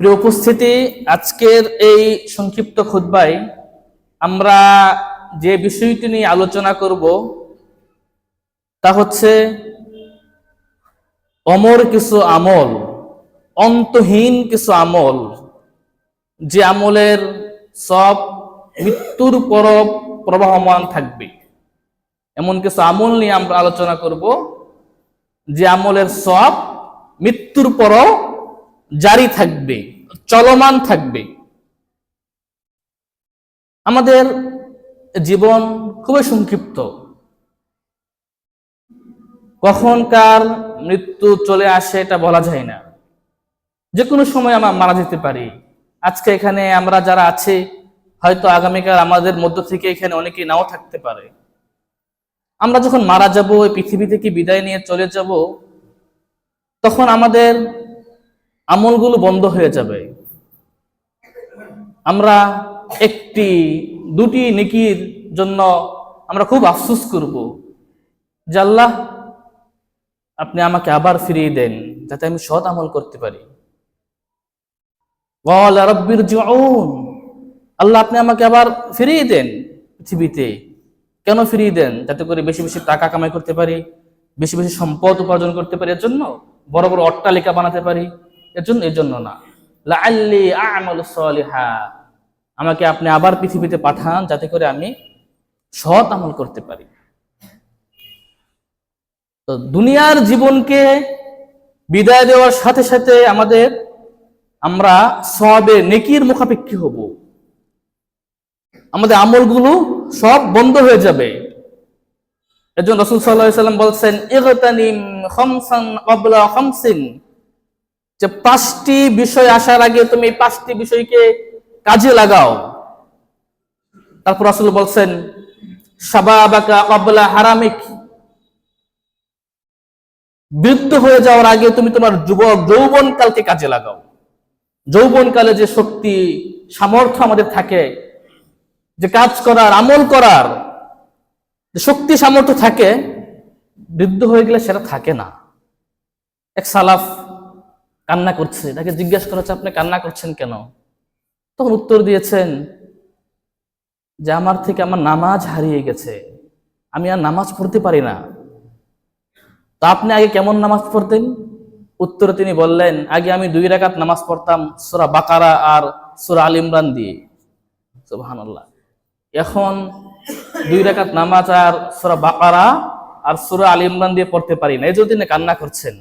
প্রিয় উপস্থিতি, আজকের এই সংক্ষিপ্ত খুতবায় আমরা যে বিষয়টি নিয়ে আলোচনা করব তা হচ্ছে অমর কিছু আমল, অন্তহীন কিছু আমল, যে আমলের সব মৃত্যুর পর প্রবাহমান থাকবে। এমন কিছু আমল নিয়ে আমরা আলোচনা করব যে আমলের সব মৃত্যুর পরও জারি থাকবে, চলমান থাকবে। আমাদের জীবন খুবই সংক্ষিপ্ত, কখনকার মৃত্যু চলে আসে এটা বলা যায় না। যে কোনো সময় আমরা মারা যেতে পারি। আজকে এখানে আমরা যারা আছি, হয়তো আগামীকাল আমাদের মধ্য থেকে এখানে অনেকে নাও থাকতে পারে। আমরা যখন মারা যাব, এই পৃথিবী থেকে বিদায় নিয়ে চলে যাব, তখন আমাদের আমলগুলো বন্ধ হয়ে যাবে। আমরা একটি দুটি নেকির জন্য আমরা খুব আফসোস করব যে আল্লাহ, আপনি আমাকে আবার ফিরিয়ে দেন যাতে আমি সৎ আমল করতে পারি। ওয়ালা রাব্বির জিউন, আল্লাহ আপনি আমাকে আবার ফিরিয়ে দেন পৃথিবীতে। কেন ফিরিয়ে দেন? যাতে করে বেশি বেশি টাকা কামাই করতে পারি, বেশি বেশি সম্পদ উপার্জন করতে পারি, এর জন্য বড় বড় অট্টালিকা বানাতে পারি, এর জন্য না। লাআল্লি আ'মালু সলিহা, আমাকে আপনি আবার পৃথিবীতে পাঠান যাতে করে আমি সৎ আমল করতে পারি। তো দুনিয়ার জীবনকে বিদায় দেওয়ার সাথে সাথে আমরা সওয়াবের নেকির মুখাপেক্ষী হব। আমাদের আমলগুলো সব বন্ধ হয়ে যাবে। এজন্য রাসূল সাল্লাল্লাহু আলাইহি ওয়াসাল্লাম বলছেন, ইগতানিম খামসান ক্বাবলা খামসিন, যে পাঁচটি বিষয় আসার আগে তুমি এই পাঁচটি বিষয়কে কাজে লাগাও। তারপর রাসূল বলছেন, শাবাবাকা ক্বাবলা হারামিক, বৃদ্ধ হয়ে যাওয়ার আগে তুমি তোমার যৌবনকালকে কাজে লাগাও। যৌবনকালে যে শক্তি সামর্থ্য আমাদের থাকে, যে কাজ করার, আমল করার যে শক্তি সামর্থ্য থাকে, বৃদ্ধ হয়ে গেলে সেটা থাকে না। এক সালাফ কান্না করছে, তাকে জিজ্ঞাসা করা হচ্ছে, আপনি কান্না করছেন কেন? তখন উত্তর দিয়েছেন যে আমার থেকে আমার নামাজ হারিয়ে গেছে, আমি আর নামাজ পড়তে পারি না। তো আপনি আগে কেমন নামাজ পড়তেন? উত্তরে তিনি বললেন, আগে আমি 2 রাকাত নামাজ পড়তাম সূরা বাকারা আর সূরা আল ইমরান দিয়ে। সুবহানাল্লাহ। এখন 2 রাকাত নামাজ আর সূরা বাকারা আর সূরা আল ইমরান দিয়ে পড়তে পারি না, এজন্য তিনি কান্না করছেন।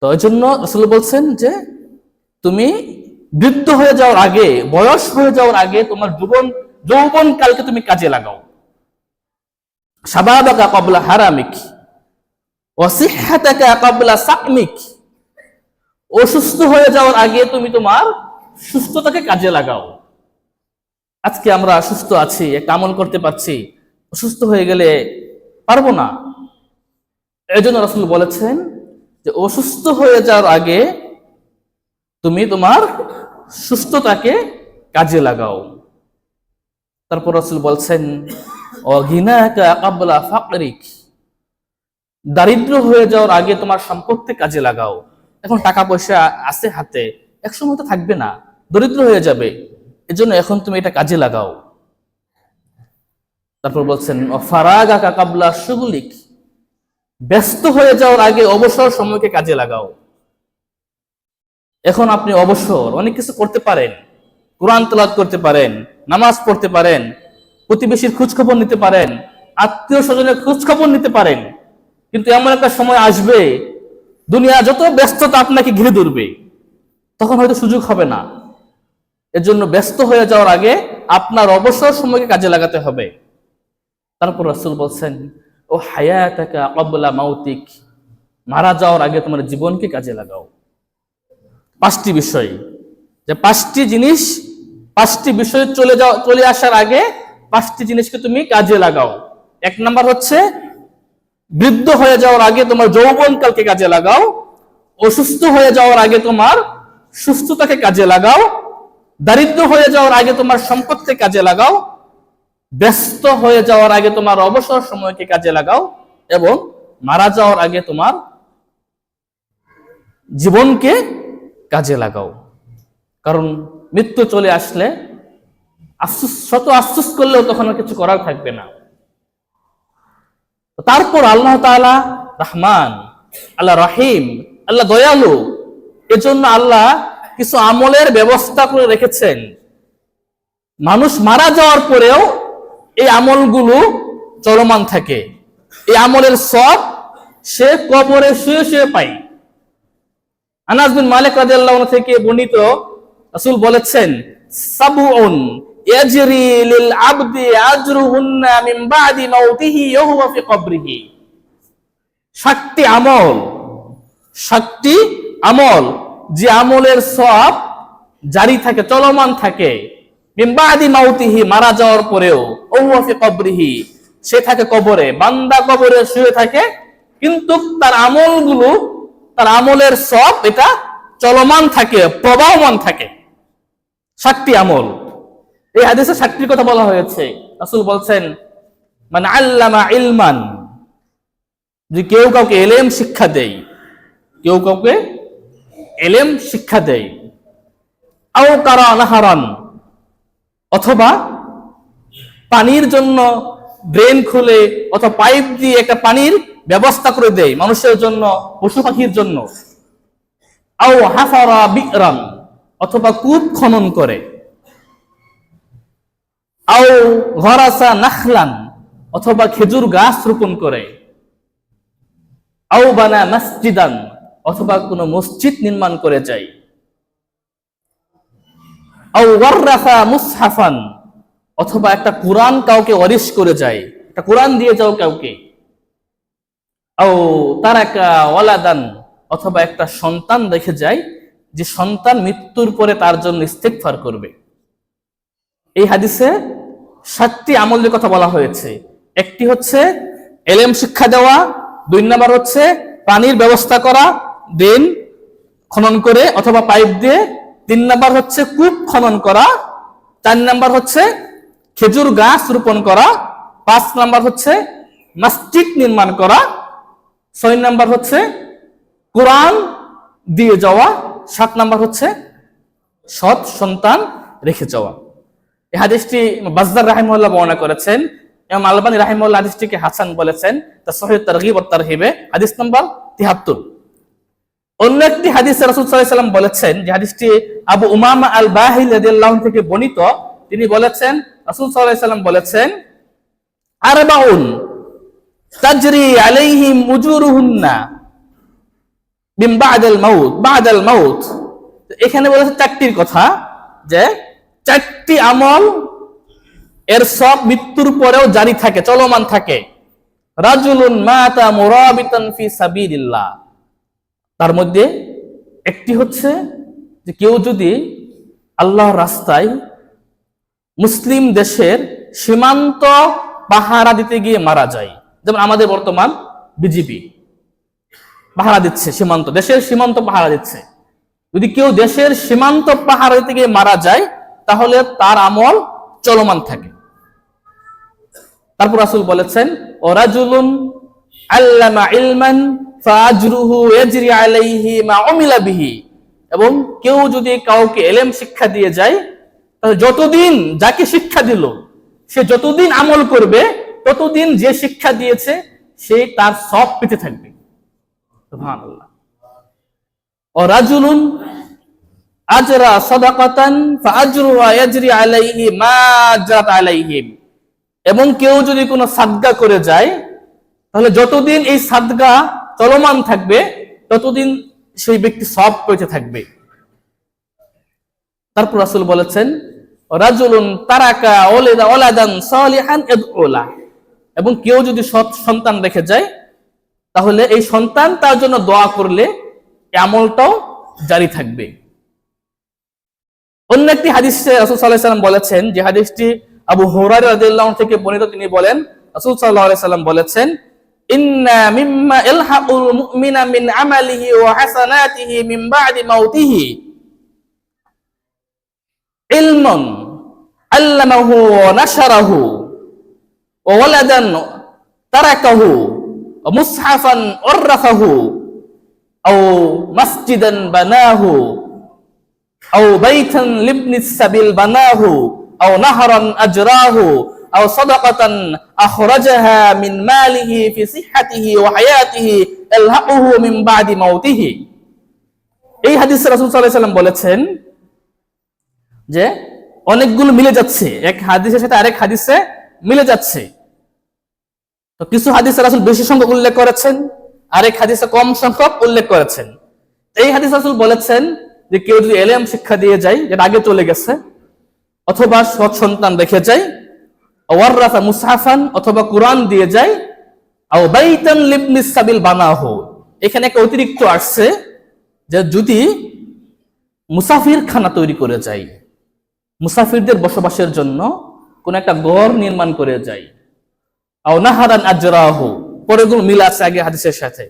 তো এই জন্য রাসূল বলছেন যে তুমি বৃদ্ধ হয়ে যাওয়ার আগে, বয়স হয়ে যাওয়ার আগে তোমার যৌবন কালকে তুমি কাজে লাগাও। শাবাবাকা ক্বাবলা হারামিক ওয়া সিহহাতাকা ক্বাবলা সাকমিক, অসুস্থ হয়ে যাওয়ার আগে তুমি তোমার সুস্থতাকে কাজে লাগাও। আজকে আমরা সুস্থ আছি, একটা আমল করতে পারছি, অসুস্থ হয়ে গেলে পারবো না। এজন্য রাসূল বলেছেন যে অসুস্থ হয়ে যাওয়ার আগে তুমি তোমার সুস্থতাকে কাজে লাগাও। তারপর রাসূল বলছেন, অগিনাকা ক্বাবলা ফাকরিক, দারিদ্র হয়ে যাওয়ার আগে তোমার সম্পত্তি কাজে লাগাও। এখন টাকা পয়সা আছে হাতে, একসময় তো থাকবে না, দরিদ্র হয়ে যাবে, এজন্য এখন তুমি এটা কাজে লাগাও। তারপর বলছেন, ফারাগাকা ক্বাবলা শুগলিক, ব্যস্ত হয়ে যাওয়ার আগে অবসর সময়কে কাজে লাগাও। এখন আপনি অবসর, অনেক কিছু করতে পারেন, কোরআন তেলাওয়াত করতে পারেন, নামাজ পড়তে পারেন, প্রতিবেশীর খোঁজ খবর নিতে পারেন, আত্মীয় স্বজনের খোঁজ খবর নিতে পারেন, কিন্তু এমন একটা সময় আসবে দুনিয়া যত ব্যস্ততা আপনাকে ঘিরে ধরবে, তখন হয়তো সুযোগ হবে না। এর জন্য ব্যস্ত হয়ে যাওয়ার আগে আপনার অবসর সময়কে কাজে লাগাতে হবে। তারপর রাসূল বলছেন, ও হায়াতাকা ক্বাবলা মাউতিক, মারা যাওয়ার আগে তোমার জীবনকে কাজে লাগাও। 5টি বিষয়, যে 5টি জিনিস, 5টি বিষয় চলে আসার আগে 5টি জিনিসকে তুমি কাজে লাগাও। 1 নাম্বার হচ্ছে বৃদ্ধ হয়ে যাওয়ার আগে তোমার যৌবনকালকে কাজে লাগাও, অসুস্থ হয়ে যাওয়ার আগে তোমার সুস্থতাকে কাজে লাগাও, দারিদ্র হয়ে যাওয়ার আগে তোমার সম্পদকে কাজে লাগাও, ব্যস্ত হয়ে যাওয়ার আগে তোমার অবসর সময়কে কাজে লাগাও, এবং মারা যাওয়ার আগে তোমার জীবনকে কাজে লাগাও। কারণ মৃত্যু চলে আসলে শত আফসোস করলেও তখন আর কিছু করার থাকবে না। তারপর আল্লাহ তাআলা রহমান, আল্লাহ রহিম, আল্লাহ দয়ালু, এজন্য আল্লাহ কিছু আমলের ব্যবস্থা করে রেখেছেন। মানুষ মারা যাওয়ার পরেও এই আমলগুলো চলমান থাকে। এই আমলের সব সে কবরে শুয়ে শুয়ে পায়। আনাস বিন মালিক রাদিয়াল্লাহু আনহু থেকে বর্ণিত, রাসূল বলেছেন, সাবউন ইয়াজরি লিল আবদি আজরুহুন্না মিন বাদি মাউতিহি ওয়া হুয়া ফি কবরিহি। 7টি আমল, যে আমলের সব জারি থাকে, চলমান থাকে, মিন বাদি মাউতিহি, মারা যাওয়ার পরেও, ওয়া হুয়া ফি কবরিহি, সে থাকে কবরে, বান্দা কবরে শুয়ে থাকে, কিন্তু তার আমলগুলো, তার আমলের সব এটা চলমান থাকে, প্রবাহমান থাকে। 7টি আমল। এই হাদিসে 7টির কথা বলা হয়েছে। রাসূল বলছেন, মান আল্লামা ইলমান, যে কেউ কাউকে ইলম শিক্ষা দেয়, কেউ কাউকে ইলম শিক্ষা দেয়, আও কারা নাহারান, অথবা পানির জন্য ড্রেন খুলে অথবা পাইপ দিয়ে একটা পানির ব্যবস্থা করে দেয় মানুষের জন্য, পশু পাখির জন্য, আও হাফারা বিরান, অথবা কূপ খনন করে, আও গরাসা নাখলান, অথবা খেজুর গাছ রোপণ করে, আও বানা মসজিদান, অথবা কোনো মসজিদ নির্মাণ করে যায়, আও ওয়াররাসা মুসহাফান, অথবা একটা কোরআন কাউকে ওয়ারিশ করে যায়, একটা কোরআন দিয়ে যাও কাউকে, আও তারাকা ওয়ালাদান, অথবা একটা সন্তান রেখে যায়, যে সন্তান মৃত্যুর পরে তার জন্য ইস্তেগফার করবে। এই হাদিসে 7টি আমলের কথা বলা হয়েছে। একটি হচ্ছে ইলম শিক্ষা দেওয়া, 2 নম্বর হচ্ছে পানির ব্যবস্থা করা, ড্রেন খনন করে অথবা পাইপ দিয়ে, 3 নম্বর হচ্ছে কূপ খনন করা, 4 নম্বর হচ্ছে খেজুর গাছ রোপণ করা, 5 নম্বর হচ্ছে মসজিদ নির্মাণ করা, 6 নম্বর হচ্ছে কোরআন দিয়ে যাওয়া, 7 নম্বর হচ্ছে সৎ সন্তান রেখে যাওয়া। এই হাদিসটি বাজ্জার রাহিমাহুল্লাহ বর্ণনা করেছেন। ইমাম আলবানী রাহিমাহুল্লাহ হাদিসটিকে হাসান বলেছেন তার সহিহ তারগিব ওয়াত তারহিবে, হাদিস নাম্বার 73। অন্য একটি হাদিসে রাসূল সাল্লাল্লাহু আলাইহি ওয়াসাল্লাম বলেছেন, যে হাদিসটি আবু উমামা আল বাহিল রাদিয়াল্লাহু আনহু থেকে বর্ণিত, তিনি বলেছেন, রাসূল সাল্লাল্লাহু আলাইহি ওয়াসাল্লাম বলেছেন, আরবাউন তাজরি আলাইহিম উজুরুহুন্না মিন বা'দাল মাউত। এখানে বলেছে 4টির কথা, যে 4টি আমল এর সব মৃত্যুর পরেও জারি থাকে, চলমান থাকে। রাজুলুন মাতা মুরাবিতান ফি সাবিলিল্লাহ, তার মধ্যে একটি হচ্ছে যে কেউ যদি আল্লাহর রাস্তায় মুসলিম দেশের সীমান্ত পাহারা দিতে গিয়ে মারা যায়, যেমন আমাদের বর্তমান বিজিবি পাহারা দিচ্ছে, সীমান্ত, দেশের সীমান্ত পাহারা দিচ্ছে। যদি কেউ দেশের সীমান্ত পাহারা দিতে গিয়ে মারা যায়, তাহলে তার আমল চলমান থাকে। তারপর রাসূল বলেছেন, ও রাজুলুন আল্লামা ইলমান ফাআজরুহু ইয়াজরি আলাইহি মা উমিলা বিহি, এবং কেউ যদি কাউকে ইলম শিক্ষা দিয়ে যায়, তাহলে যতদিন যাকে শিক্ষা দিল সে যতদিন আমল করবে, ততদিন যে শিক্ষা দিয়েছে সে তার সব পেতে থাকবে। সুবহানাল্লাহ। ও রাজুলুন আজরা সাদাকাতান ফাআজরুহা ইয়াজরি আলাইহি মা জাত আলাইহিম, এবং কেউ যদি কোনো সাদকা করে যায়, তাহলে যতদিন এই সাদকা চলমান থাকবে ততদিন সেই ব্যক্তি সব পেতে থাকবে। তারপর রাসূল বলেছেন, রাজুলুন তারাকা ওয়ালাদান সালিহান ইয়াদউলা, এবং কেউ যদি সৎ সন্তান রেখে যায়, তাহলে এই সন্তান তার জন্য দোয়া করলে এই আমলটাও জারি থাকবে। অন্য একটি হাদিসে রাসূল সাল্লাল্লাহু আলাইহি ওয়াসাল্লাম বলেছেন, যে হাদিসটি আবু হুরায়রা রাদিয়াল্লাহু আনহু থেকে বর্ণিত, তিনি বলেন, রাসূল সাল্লাল্লাহু আলাইহি ওয়াসাল্লাম বলেছেন, ইন্না মিম্মা ইলহাকুল মুমিনা মিন আমালিহি ওয়া হাসানাতিহি মিন বা'দি মাউতিহি ইলমুন আল্লামাহু ওয়া নাশারাহু ওয়া ওয়ালাদান তারাকাহু ওয়া মুসহাফান ওয়াররাফাহু আও মাসজিদান বানাহু আও বাইতান লিবনিস সাবিল বানাহু আও নাহরান আজরাহু আও সাদাকাতান আখরাজাহা মিন মালিহি ফি সিহহাতিহি ওয়া হায়াতিহি আলহাকুহু মিন বাদি মাউতিহি। এই হাদিসে রাসূল সাল্লাল্লাহু আলাইহি ওয়াসাল্লাম বলেছেন যে অনেকগুলো মিলে যাচ্ছে, এক হাদিসের সাথে আরেক হাদিসে মিলে যাচ্ছে। তো কিছু হাদিসে রাসূল বেশি সংখ্যক উল্লেখ করেছেন, আরেক হাদিসে কম সংখ্যক উল্লেখ করেছেন। এই হাদিসে রাসূল বলেছেন যে কেউ যদি ইলম শিক্ষা দিয়ে যায়, যেটা আগে চলে গেছে, অথবা সৎ সন্তান রেখে যায়, ওয়ারাসা মুসহাফান, অথবা কুরআন দিয়ে যায়, আও বাইতান লিবনিস সাবিল বানাহু, এখানে একটা অতিরিক্ত আসছে যে যদি মুসাফির খানা তৈরি করে যায়, মুসাফিরদের বসবাসের জন্য কোন একটা ঘর নির্মাণ করে যায়, আও নাহারান আজরাহু, পরেগুলো মিল আছে আগে হাদিসের সাথে।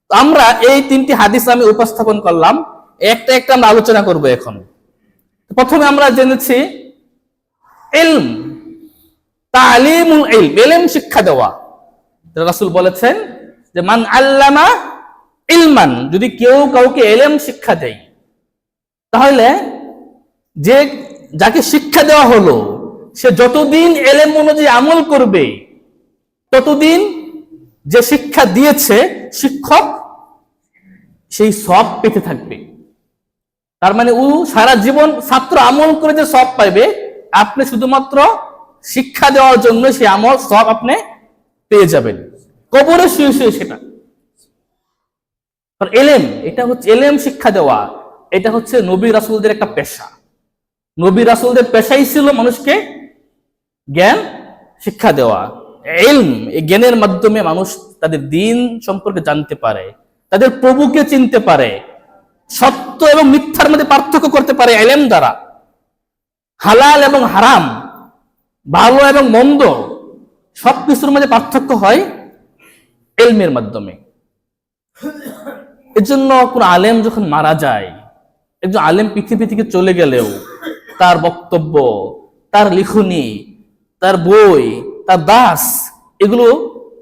তো আমরা এই তিনটি হাদিস আমি উপস্থাপন করলাম, একটা একটা আমরা আলোচনা করব এখন। প্রথমে আমরা জেনেছি ইলম, তালিমুল ইলম, ইলম শিক্ষা দেওয়া। রাসূল বলেছেন যে মান আল্লামা ইলমান, যদি কেউ কাউকে ইলম শিক্ষা দেয়, তাহলে যে যাকে শিক্ষা দেওয়া হলো সে যতদিন ইলম অনুযায়ী আমল করবে, ততদিন যে শিক্ষা দিয়েছে শিক্ষক সেই সব পেতে থাকবে। তার মানে ও সারা জীবন ছাত্র আমল করে যে সব পাইবে, আপনি শুধুমাত্র শিক্ষা দেওয়ার জন্য সেই আমল সব আপনি পেয়ে যাবেন, কবরে শুয়ে শুয়ে সেটা। ইলম, এটা হচ্ছে ইলম শিক্ষা দেওয়া, এটা হচ্ছে নবী রাসূলদের একটা পেশা। নবী রাসূলদের পেশাই ছিল মানুষকে জ্ঞান শিক্ষা দেওয়া। ইলম, এই জ্ঞানের মাধ্যমে মানুষ তাদের দ্বীন সম্পর্কে জানতে পারে, তাদের প্রভুকে চিনতে পারে, সত্য এবং মিথ্যার মধ্যে পার্থক্য করতে পারে ইলম দ্বারা। হালাল এবং হারাম, ভালো এবং মন্দ, সবকিছুর মধ্যে পার্থক্য হয় ইলমের মাধ্যমে। এর জন্য কোন আলেম যখন মারা যায়, একজন আলেম পৃথিবী থেকে চলে গেলেও তার বক্তব্য, তার লিখনি, তার বই, তার দাস, এগুলো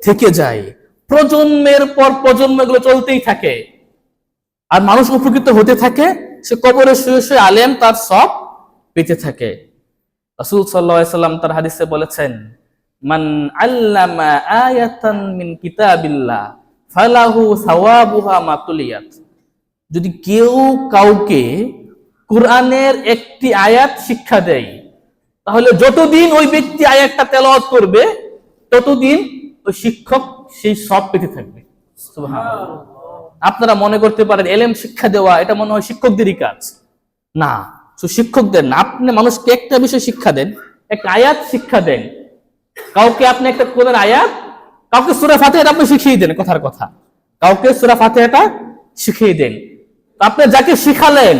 থেকে যায়, প্রজন্মের পর প্রজন্ম এগুলো চলতেই থাকে, আর মানুষ উপকৃত হতে থাকে। সে কবরে শুয়ে শুয়ে আলেম তার সব পেতে থাকে। রাসূল সাল্লাল্লাহু আলাইহি ওয়াসাল্লাম তার হাদিসে বলেছেন, মান আল্লামা আয়াতান মিন কিতাবিল্লাহ ফালাহু সাওয়াবুহা মা তুলিয়াত, যদি কেউ কাউকে কুরআনের একটি আয়াত শিক্ষা দেয়, তাহলে যতদিন ওই ব্যক্তি আয়াতটা তেলাওয়াত করবে, ততদিন ওই শিক্ষক সেই সব পেতে থাকবে। সুবহানাল্লাহ। আপনারা মনে করতে পারেন ইলম শিক্ষা দেওয়া এটা মনে হয় শিক্ষকদেরই কাজ, না, শিক্ষকদের না। আপনি মানুষকে একটা বিষয় শিক্ষা দেন, একটা আয়াত শিক্ষা দেন, কাউকে আপনি একটা কোরআনের আয়াত, কাউকে সূরা ফাতিহাটা আপনি শিখিয়ে দেন, কথার কথা, কাউকে সূরা ফাতিহাটা শিখিয়ে দেন। আপনি যাকে শিখালেন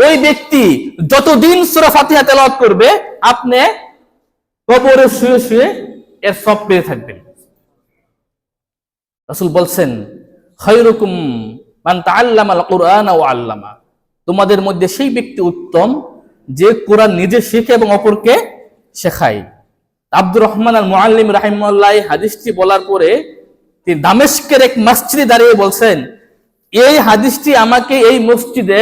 ওই ব্যক্তি যতদিন সূরা ফাতিহা তেলাওয়াত করবে, আপনি কবরে শুয়ে শুয়ে এর সব পেয়ে থাকবেন। রাসূল বলছেন, খায়রুকুম মান তাআল্লামাল কুরআনা ওয়া আল্লামা, তোমাদের মধ্যে সেই ব্যক্তি উত্তম যে কোরআন নিজে শিখে এবং অপরকে শেখায়। আব্দুর রহমান আল মুআল্লিম রাহিমাহুল্লাহ হাদিসটি বলার পরে তিনি দামেস্কের এক মসজিদে দাঁড়িয়ে বলছেন, এই হাদিসটি আমাকে এই মসজিদে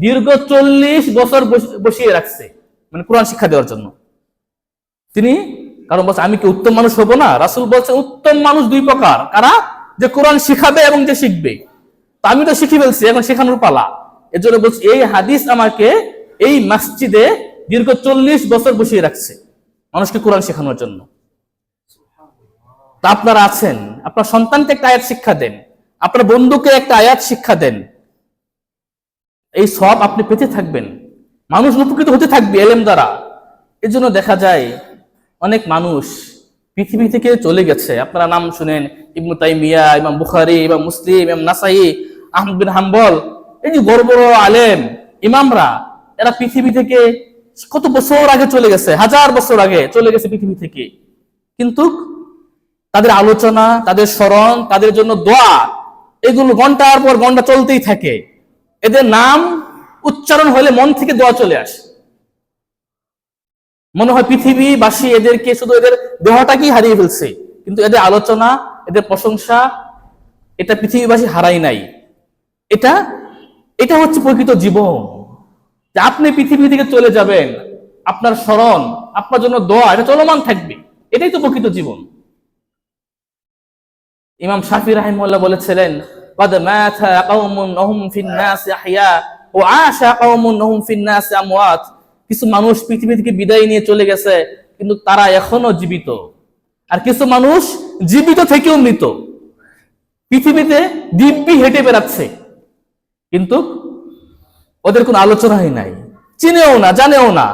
দীর্ঘ 40 বছর বসিয়ে রাখছে, মানে কোরআন শিক্ষা দেওয়ার জন্য। তিনি কারণ বলছে আমি কি উত্তম মানুষ হব না? রাসূল বলছেন উত্তম মানুষ দুই প্রকার, কারা? যে কোরআন শিখাবে এবং যে শিখবে। তা আমি তো শিখে ফেলছি, এখন শেখানোর পালা। এর জন্য বলছি এই হাদিস আমাকে এই মসজিদে দীর্ঘ 40 বছর বসিয়ে রাখছে মানুষকে কোরআন শেখানোর জন্য। তা আপনারা আছেন, আপনার সন্তানকে একটা আয়াত শিক্ষা দেন, আপনার বন্ধুকে একটা আয়াত শিক্ষা দেন, এই সব আপনি পেতে থাকবেন, মানুষ উপকৃত হতে থাকবে ইলম দ্বারা। এর জন্য দেখা যায় অনেক মানুষ পৃথিবী থেকে চলে গেছে, আপনারা নাম শুনেন, ইবনে তাইমিয়া, ইমাম বুখারী, ইমাম মুসলিম, ইমাম নাসাই, আহমদ বিন হাম্বল, এই যে বড় বড় আলেম ইমামরা, এরা পৃথিবী থেকে কত বছর আগে চলে গেছে, 1000 বছর আগে চলে গেছে পৃথিবী থেকে, কিন্তু তাদের আলোচনা, তাদের স্মরণ, তাদের জন্য দোয়া, এগুলো ঘন্টার পর ঘন্টা চলতেই থাকে। এদের নাম উচ্চারণ হলে মন থেকে দোয়া চলে আসে, মনে হয় পৃথিবীবাসী এদেরকে শুধু এদের দেহটাকেই হারিয়ে ফেলছে, কিন্তু এদের আলোচনা, এদের প্রশংসা, এটা পৃথিবীবাসী হারাই নাই। এটা এটা হচ্ছে প্রকৃত জীবন। যে আপনি পৃথিবী থেকে চলে যাবেন, আপনার স্মরণ, আপনার জন্য দোয়া, এটা চলমান থাকবে। এটাই তো প্রকৃত জীবন। ইমাম শাফি রাহিমাহুল্লাহ বলেছিলেন, قد مات قوم وهم في الناس احياء وعاش قوم وهم في الناس اموات। কিছু মানুষ পৃথিবী থেকে বিদায় নিয়ে চলে গেছে, কিন্তু তারা এখনো জীবিত। আর কিছু মানুষ জীবিত থেকেও মৃত, পৃথিবীতে দিব্যি হেঁটে বেড়াচ্ছে, কিন্তু ওদের কোনো আলোচনাই নাই, চিনেও না, জানেও না।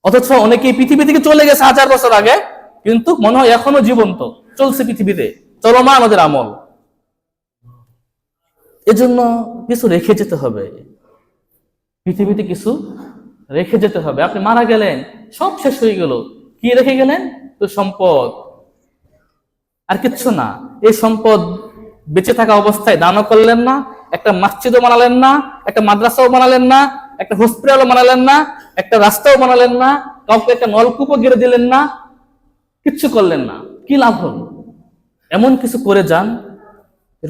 অথচ অনেকেই পৃথিবী থেকে চলে গেছে 1000 বছর আগে, কিন্তু মনে হয় এখনো জীবন্ত, চলছে পৃথিবীতে, চলমান ওদের আমল। এজন্য কিছু রেখে যেতে হবে, পৃথিবীতে কিছু রেখে যেতে হবে। আপনি মারা গেলেন, সব শেষ হয়ে গেল, কি রেখে গেলেন? তো সম্পদ, আর কিচ্ছু না। এই সম্পদ বেঁচে থাকা অবস্থায় দানও করলেন না, একটা মসজিদও বানালেন না, একটা মাদ্রাসাও বানালেন না, একটা হসপিটালও বানালেন না, একটা রাস্তাও বানালেন না, কাউকে একটা নলকূপও গেড়ে দিলেন না, কিচ্ছু করলেন না। কি লাভ হল? এমন কিছু করে যান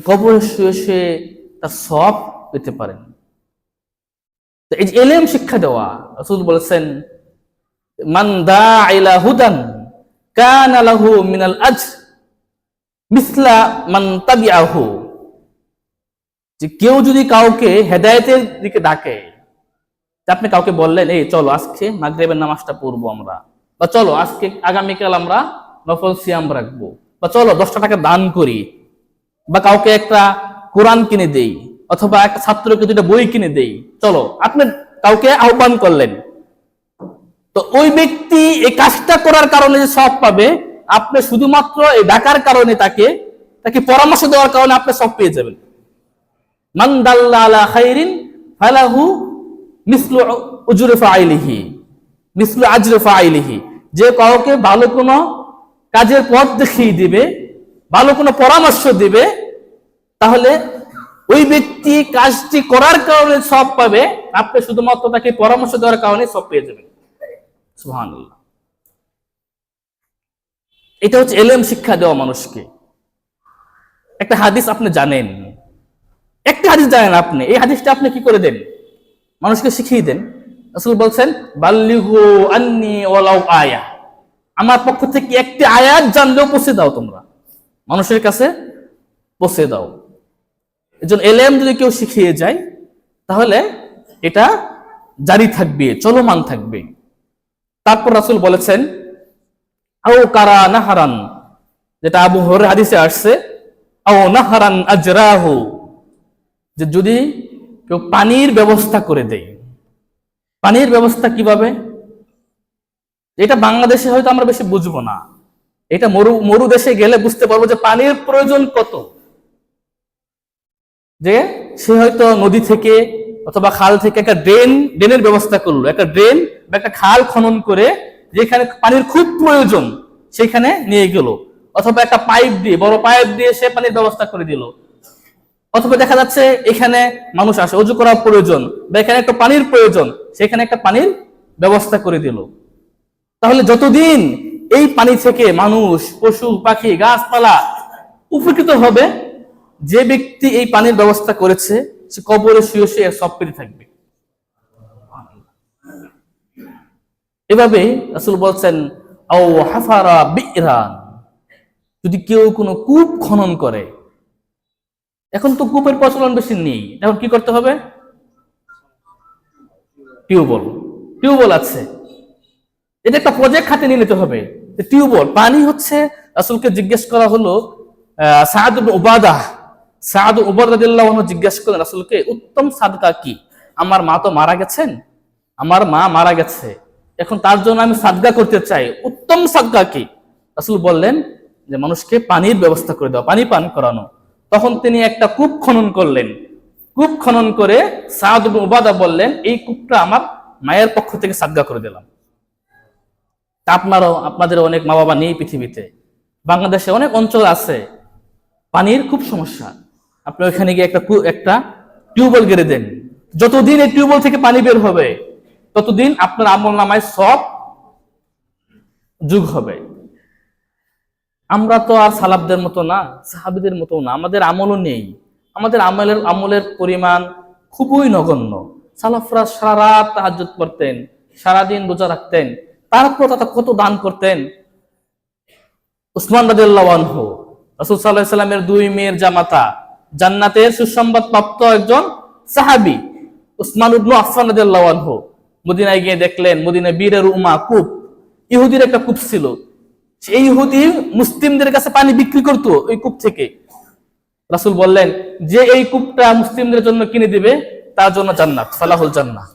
কবরে শুয়ে শুয়ে তার সওয়াব পেতে পারেন। এই যে ইলম শিক্ষা দেওয়া, রাসূল বলেছেন, মান দাআ ইলা হুদান কানা লাহু মিনাল আজর মিসলা মান তাবিআহু। যে কেউ যদি কাউকে হেদায়েতের দিকে ডাকে, আপনি কাউকে বললেন, এই চলো আজকে মাগরিবের নামাজটা পড়বো আমরা, বা চলো আজকে আগামীকাল আমরা নফল সিয়াম রাখবো, বা চলো 10টা টাকা দান করি, বা কাউকে একটা কোরআন কিনে দেই, অথবা একটা ছাত্রকে 2টা বই কিনে দেই, চলো, আপনি কাউকে আহ্বান করলেন, তো ওই ব্যক্তি এই কাজটা করার কারণে যে সওয়াব পাবে, আপনি শুধুমাত্র এই ডাকার কারণে তাকে পরামর্শ দেওয়ার কারণে আপনি সওয়াব পেয়ে যাবেন। মান দাল্লা আলা খাইরিন ফালাহু মিসলু উজরি ফাইলিহি মিসলু আজরি ফাইলিহি। যে কাউকে ভালো কোনো কাজের পথ দেখিয়ে দিবে, ভালো কোনো পরামর্শ দিবে, তাহলে ওই ব্যক্তি কাজটি করার কারণে সওয়াব পাবে, আপনি শুধুমাত্র তাকে পরামর্শ দেওয়ার কারণে সওয়াব পেয়ে যাবেন। সুবহানাল্লাহ। এটা হচ্ছে ইলম শিক্ষা দেওয়া মানুষকে। একটা হাদিস আপনি জানেন, একটা হাদিস জানেন আপনি, এই হাদিসটা আপনি কি করে দেন? মানুষকে শিখিয়ে দেন। রাসূল বলছেন, বাল্লিগু আন্নি ওয়ালাউ আয়া, আমার পক্ষ থেকে একটি আয়াত জানলেও পৌঁছে দাও, তোমরা মানুষের কাছে পৌঁছে দাও। এজন্য ইলম যদি কেউ শিখিয়ে যায়, তাহলে এটা জারি থাকবে, চলমান থাকবে। তারপর রাসূল বলেছেন, আও কারা নাহারান, যেটা আবু হুরায়রা হাদিসে আসছে, আও নাহারান আজরাহু, যে যদি কেউ পানির ব্যবস্থা করে দেয়। পানির ব্যবস্থা কিভাবে? এটা বাংলাদেশে হয়তো আমরা বেশি বুঝবো না, এটা মরু দেশে গেলে বুঝতে পারবো যে পানির প্রয়োজন কত। যে সে হয়তো নদী থেকে অথবা খাল থেকে একটা ড্রেনের ব্যবস্থা করলো, একটা ড্রেন বা একটা খাল খনন করে, যেখানে পানির খুব প্রয়োজন সেখানে নিয়ে গেল, অথবা একটা পাইপ দিয়ে, বড় পাইপ দিয়ে সে পানির ব্যবস্থা করে দিল, অথবা দেখা যাচ্ছে এখানে মানুষ আসে, অজু করার প্রয়োজন, বা এখানে একটা পানির প্রয়োজন, সেখানে একটা পানির ব্যবস্থা করে দিল। তাহলে যতদিন এই পানি থেকে মানুষ, পশু পাখি, গাছপালা উপকৃত হবে, যে ব্যক্তি এই পানির ব্যবস্থা করেছে সে কবরে শুয়ে শুয়ে সব পেতে থাকবে। এভাবে রাসূল বলছেন, আও হাফারা বিরান, যদি কেউ কোনো কূপ খনন করে। এখন তো কূপের প্রচলন বেশি নেই, এখন কি করতে হবে? টিউবওয়েল আছে, এটা একটা প্রজেক্ট হাতে নিয়ে নিতে হবে। টিউবওয়েল পানি হচ্ছে, রাসূলকে জিজ্ঞেস করা হলো, সাদ ইবনে উবাদাহ রাদিয়াল্লাহু আনহু জিজ্ঞেস করলেন রাসূলকে, উত্তম সাদকা কি? আমার মা তো মারা গেছেন, আমার মা মারা গেছে, এখন তার জন্য আমি সাদকা করতে চাই, উত্তম সাদকা কি? রাসূল বললেন যে মানুষকে পানির ব্যবস্থা করে দাও, পানি পান করানো। তখন তিনি একটা কূপ খনন করলেন। কূপ খনন করে সাদ ইবনে উবাদা বললেন, এই কূপটা আমার মায়ের পক্ষ থেকে সাদকা করে দিলাম। আপনাদের অনেক মা বাবা নেই পৃথিবীতে, বাংলাদেশে অনেক অঞ্চল আছে পানির খুব সমস্যা, আপনি ওইখানে গিয়ে একটা টিউবওয়েল গেড়ে দেন। যতদিন এই টিউবওয়েল থেকে পানি বের হবে, ততদিন আপনার আমলনামায় সব যোগ হবে। আমরা তো আর সালাফদের মতো না, সাহাবীদের মতো না, আমাদের আমলও নেই, আমাদের আমলের পরিমাণ খুবই নগণ্য। সালাফরা সারা রাত তাহাজ্জুদ পড়তেন, সারাদিন রোজা রাখতেন, তারপর তারা কত দান করতেন। উসমান রাদিয়াল্লাহু আনহু, রাসূল সাল্লাল্লাহু আলাইহি সাল্লামের দুই মেয়ের জামাতা, জান্নাতের সুসংবাদ প্রাপ্ত একজন সাহাবী উসমান ইবনে আফফান রাদিয়াল্লাহু আনহু, মদিনায় গিয়ে দেখলেন মদিনায় বীরের উমা কূপ, ইহুদির একটা কূপ ছিল। সেই ইহুদি মুসলিমদের কাছে পানি বিক্রি করতো ওই কূপ থেকে। রাসূল বললেন, যে এই কূপটা মুসলিমদের জন্য কিনে দিবে তার জন্য জান্নাত, ফালাহুল জান্নাহ।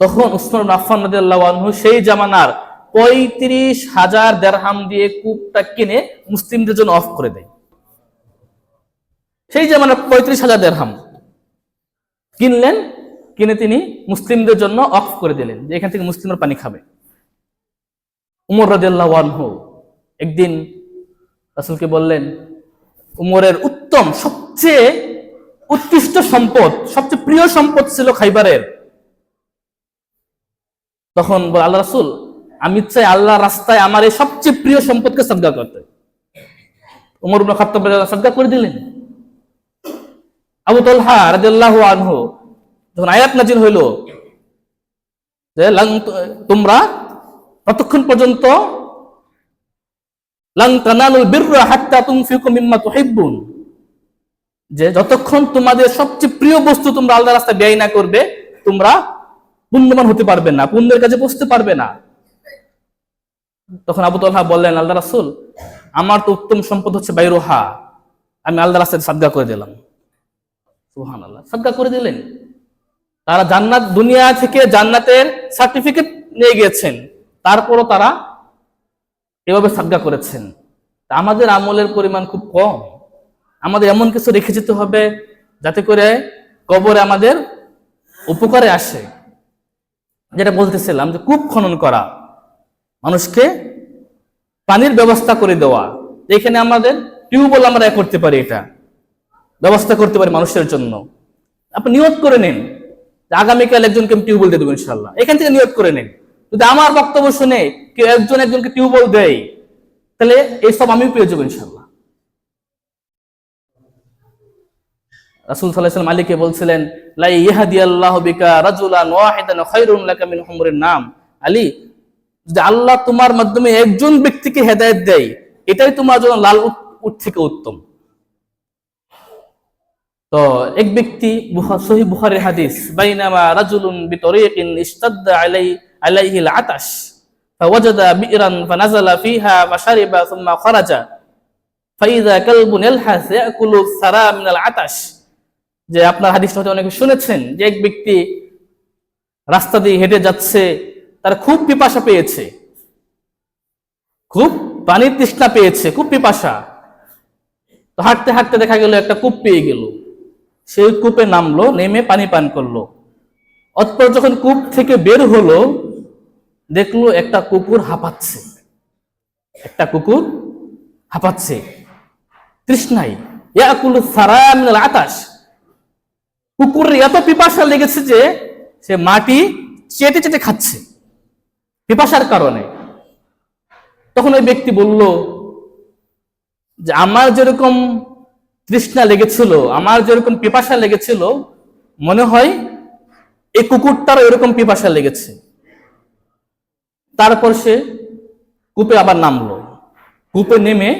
তখন উসমান ইবনে আফফান রাদিয়াল্লাহু আনহু সেই জামানার ৩৫,০০০ দিরহাম দিয়ে কূপটা কিনে মুসলিমদের জন্য অফ করে দেয়। সেই জামানার ৩৫,০০০ দিরহাম কিনলেন, কিনে তিনি মুসলিমদের জন্য অফ করে দিলেন যে এখান থেকে মুসলিমরা পানি খাবে। উমর রাদিয়াল্লাহু আনহু একদিন রাসূলকে বললেন, উমরের উত্তম সবচেয়ে উৎকৃষ্ট সম্পদ, সবচেয়ে প্রিয় সম্পদ ছিল খাইবারের। তখন আল্লাহ রাসূল, আমি চাই আল্লাহর রাস্তায় আমার এই সবচেয়ে প্রিয় সম্পদকে সাদকা করতে। উমর ইবনে খাত্তাব সাদকা করে দিলেন। আবু তালহা রাদিয়াল্লাহু আনহু যখন আয়াত নাযিল হইল যে তোমরা ততক্ষণ পর্যন্ত লান তানালুল বিররা হাত্তা তুনফিকু মিম্মা তুহিব্বুন, যে যতক্ষণ তোমাদের সবচেয়ে প্রিয় বস্তু তোমরা আল্লাহর রাস্তায় ব্যয় না করবে তোমরা পুণ্যবান হতে পারবে না, পুণ্যের কাছে পৌঁছতে পারবে না। তখন আবু তালহা বললেন, আল্লাহ রাসূল, আমার তো উত্তম সম্পদ হচ্ছে বাইরুহা, আমি আল্লাহর রাস্তায় সাদকা করে দিলাম। সুবহানাল্লাহ, সাদকা করে দিলেন। তারা জান্নাত, দুনিয়া থেকে জান্নাতের সার্টিফিকেট নিয়ে গিয়েছেন, তারপরও তারা এভাবে সাদকা করেছেন। আমাদের আমলের পরিমাণ খুব কম। আমাদের এমন কিছু রেখে যেতে হবে যাতে করে কবরে আমাদের উপকারে আসে। যেটা বলতেছিলাম যে কূপ খনন করা, মানুষকে পানির ব্যবস্থা করে দেওয়া, এখানে আমাদের টিউবওয়েল আমরা করতে পারি, এটা ব্যবস্থা করতে পারি মানুষের জন্য। আপনি নিয়ত করে নিন যে আগামীকাল একজনকে আমি টিউবওয়েল দিয়ে দেবো ইনশাল্লাহ, এখান থেকে নিয়ত করে নিন। যদি আমার বক্তব্য শুনে কেউ একজনকে টিউবওয়েল দেয়, তাহলে এইসব আমিও পেয়ে যাবো ইনশাল্লাহ। রাসূল সাল্লাল্লাহু আলাইহি ওয়াসাল্লাম আলীকে বলছিলেন, লা ইয়াহদিয়াল্লাহু বিকা রাজুলান ওয়াহিদান খায়রুন লাকা মিন হুমরিন নাম। আলী, যদি আল্লাহ তোমার মাধ্যমে একজন ব্যক্তিকে হেদায়েত দেয়, এটাই তোমার জন্য লাল উট থেকে উত্তম। তো এক ব্যক্তি, সহিহ বুখারীর হাদিস, বাইনামা রাজুলুন বিতরিকিন ইশতাদ্দা আলাইহিল আতাশ ফাওয়াজাদা বি'রান ফানাযালা ফিহা ফাশারিবা সুম্মা খারাজা ফাইযা কালবুন ইয়ালহাস ইয়াকুলু সারা মিনাল আতাশ। যে আপনার হাদিসটা হয়তো অনেকে শুনেছেন, যে এক ব্যক্তি রাস্তা দিয়ে হেঁটে যাচ্ছে, তার খুব পিপাসা পেয়েছে, খুব পানির তৃষ্ণা পেয়েছে, খুব পিপাসা। তো হাঁটতে হাঁটতে দেখা গেল একটা কূপ পেয়ে গেল, সেই কূপে নামলো, নেমে পানি পান করলো। অতঃপর যখন কূপ থেকে বের হলো, দেখলো একটা কুকুর হাঁপাচ্ছে, একটা কুকুর হাঁপাচ্ছে তৃষ্ণায়। ইয়াকুলু সারা মিনাল আতাশ, কুকুরের এত পিপাসা লেগেছে যে সে মাটি চেটে চেটে খাচ্ছে পিপাসার কারণে। তখন ওই ব্যক্তি বলল যে আমার যেরকম তৃষ্ণা লেগেছিল, আমার যেরকম পিপাসা লেগেছিল, মনে হয় এই কুকুরটারও এরকম পিপাসা লেগেছে। তারপর সে কূপে আবার নামলো। কূপে নেমে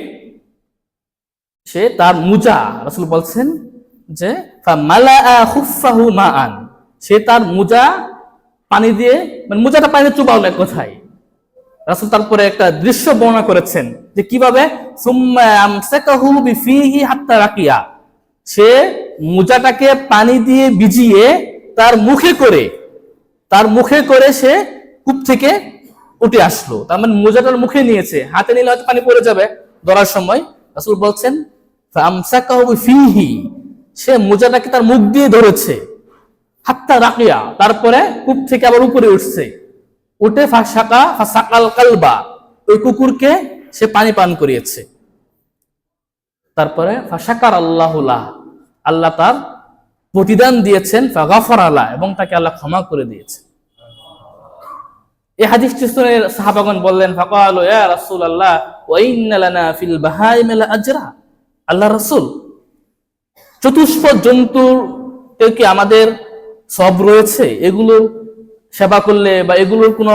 সে তার মুজা, রাসূল বলছেন যে ফামালাআ খুফফাহু মাআন, সে তার মুজা পানি দিয়ে, মানে মুজাটা পানিতে চুবালো এক কথায়। রাসূল তারপরে একটা দৃশ্য বর্ণনা করেছেন যে কিভাবে সুম্মা আমসাকাহু বিফিহি হাত্তা রাকিয়া, সে মুজাটাকে পানি দিয়ে ভিজিয়ে তার মুখে করে সে কূপ থেকে উঠে আসলো। তার মানে মুজাটার মুখে নিয়েছে, হাতে নিলে হয়তো পানি পড়ে যাবে ধরার সময়। রাসূল বলছেন ফামসাকাহু বিফিহি, সে মুজাটাকে তার মুখ দিয়ে ধরেছে, হাত্তা রাকিয়া, তারপরে কূপ থেকে আবার উপরে উঠছে, উঠে ফাসাকাল কালবা, ওই কুকুরকে সে পানি পান করিয়েছে। তারপরে ফাশাকার আল্লাহু লাহ, আল্লাহ তার প্রতিদান দিয়েছেন, ফাগাফারা লাহ, এবং তাকে আল্লাহ ক্ষমা করে দিয়েছে। এই হাদিসটি শুনে সাহাবাগণ বললেন, ফাকালু ইয়া রাসূলুল্লাহ ওয়া ইন্না লানা ফিল বাহাইম লা আজরা, আল্লাহর রাসূল, চতুষ্পদ জন্তুকে কি আমাদের সব রয়েছে, এগুলো সেবা করলে বা এগুলোর কোনো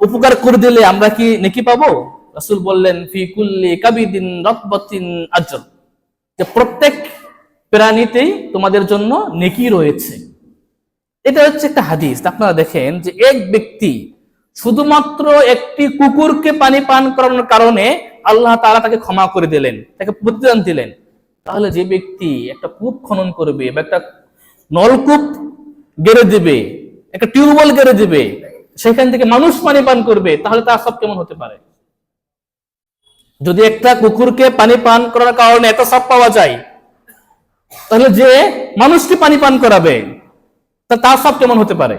উপকার করে দিলে আমরা কি নেকি পাবো? রাসূল বললেন, ফি কুল্লি কাবিদিন রাতবাতিন আজর, যে প্রত্যেক প্রাণীতেই তোমাদের জন্য নেকি রয়েছে। এটা হচ্ছে একটা হাদিস। আপনারা দেখেন যে এক ব্যক্তি শুধুমাত্র একটি কুকুরকে পানি পান করানোর কারণে আল্লাহ তাআলা তাকে ক্ষমা করে দিলেন, তাকে প্রতিদান দিলেন। তাহলে যে ব্যক্তি একটা কূপ খনন করবে বা একটা নলকূপ গেড়ে দিবে, একটা টিউবওয়েল গেড়ে দিবে, সেখান থেকে মানুষ পানি পান করবে, তাহলে তার সব কেমন হতে পারে? যদি একটা কুকুরকে পানি পান করার কারণে এত সব পাওয়া যায়, তাহলে যে মানুষকে পানি পান করাবে তার সব কেমন হতে পারে?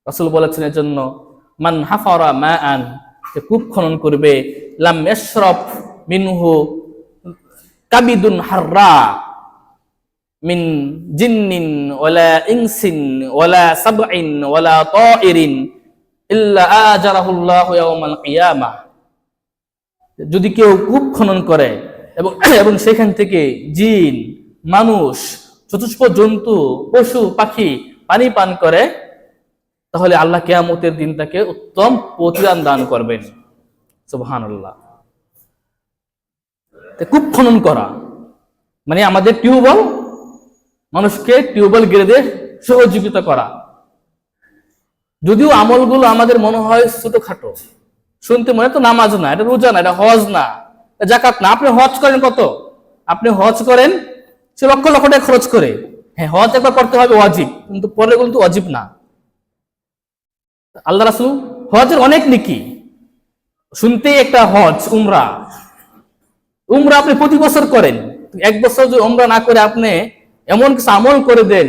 রাসূল বলেছেন এর জন্য, মান হাফারা মাআন, যে কূপ খনন করবে, লাম ইয়াশরাব মিনহু কাবিদুন হাররা মিন জিন্নিন ওয়ালা ইনসিন ওয়ালা সাবইন ওয়ালা তাইরিন ইল্লা আজারাহুল্লাহু ইয়াওমাল কিয়ামাহ। যদি কেউ কূপ খনন করে এবং সেখান থেকে জিন, মানুষ, চতুষ্প জন্তু, পশু পাখি পানি পান করে, তাহলে আল্লাহ কিয়ামতের দিন তাকে উত্তম প্রতিদান দান করবেন। সুবহানাল্লাহ। কূপ খনন করা মানে আমাদের টিউবওয়েল, মানুষকে টিউবওয়েল গেড়ে দিয়ে সহযোগিতা করা। যদিও আমলগুলো আমাদের মনে হয় ছোটখাটো, শুনতে মনে তো নামাজ না, এটা রোজা না, এটা হজ না, যাকাত না। আপনি হজ করেন কত? আপনি হজ করেন সে লক্ষ লক্ষ টাকা খরচ করে। হ্যাঁ, হজ একবার করতে হবে ওয়াজিব, কিন্তু পরে কিন্তু ওয়াজিব না। আল্লাহ রাসূল হজের অনেক নেকি, শুনতে একটা হজ, উমরা আপনি প্রতি বছর করেন। এক বছর যদি উমরা না করে আপনি এমন কিছু আমল করে দেন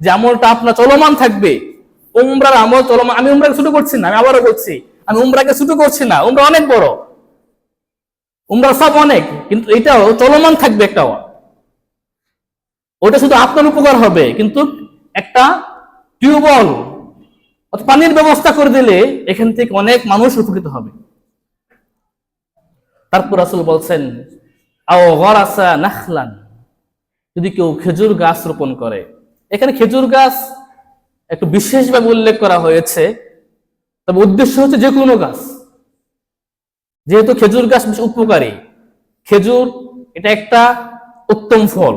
যে আমলটা আপনার চলমান থাকবে, উমরার আমল চলমান। আমি উমরাকে ছোট করছি না, আমি আবারও বলছি, আমি উমরাকে ছোট করছি না, উমরা অনেক বড়, উমরা সব অনেক, কিন্তু এটাও চলমান থাকবে একটা। ওটা শুধু আপনার উপকার হবে, কিন্তু একটা টিউবওয়েল পানির ব্যবস্থা করে দিলে এখান থেকে অনেক মানুষ উপকৃত হবে। তারপর রাসূল বলছেন, আও গারাসা নাখলান, যদি কেউ খেজুর গাছ রোপণ করে। এখানে খেজুর গাছ একটু বিশেষভাবে উল্লেখ করা হয়েছে, তবে উদ্দেশ্য হচ্ছে যে কোনো গাছ। যেহেতু খেজুর গাছ বেশ উপকারী, খেজুর এটা একটা উত্তম ফল,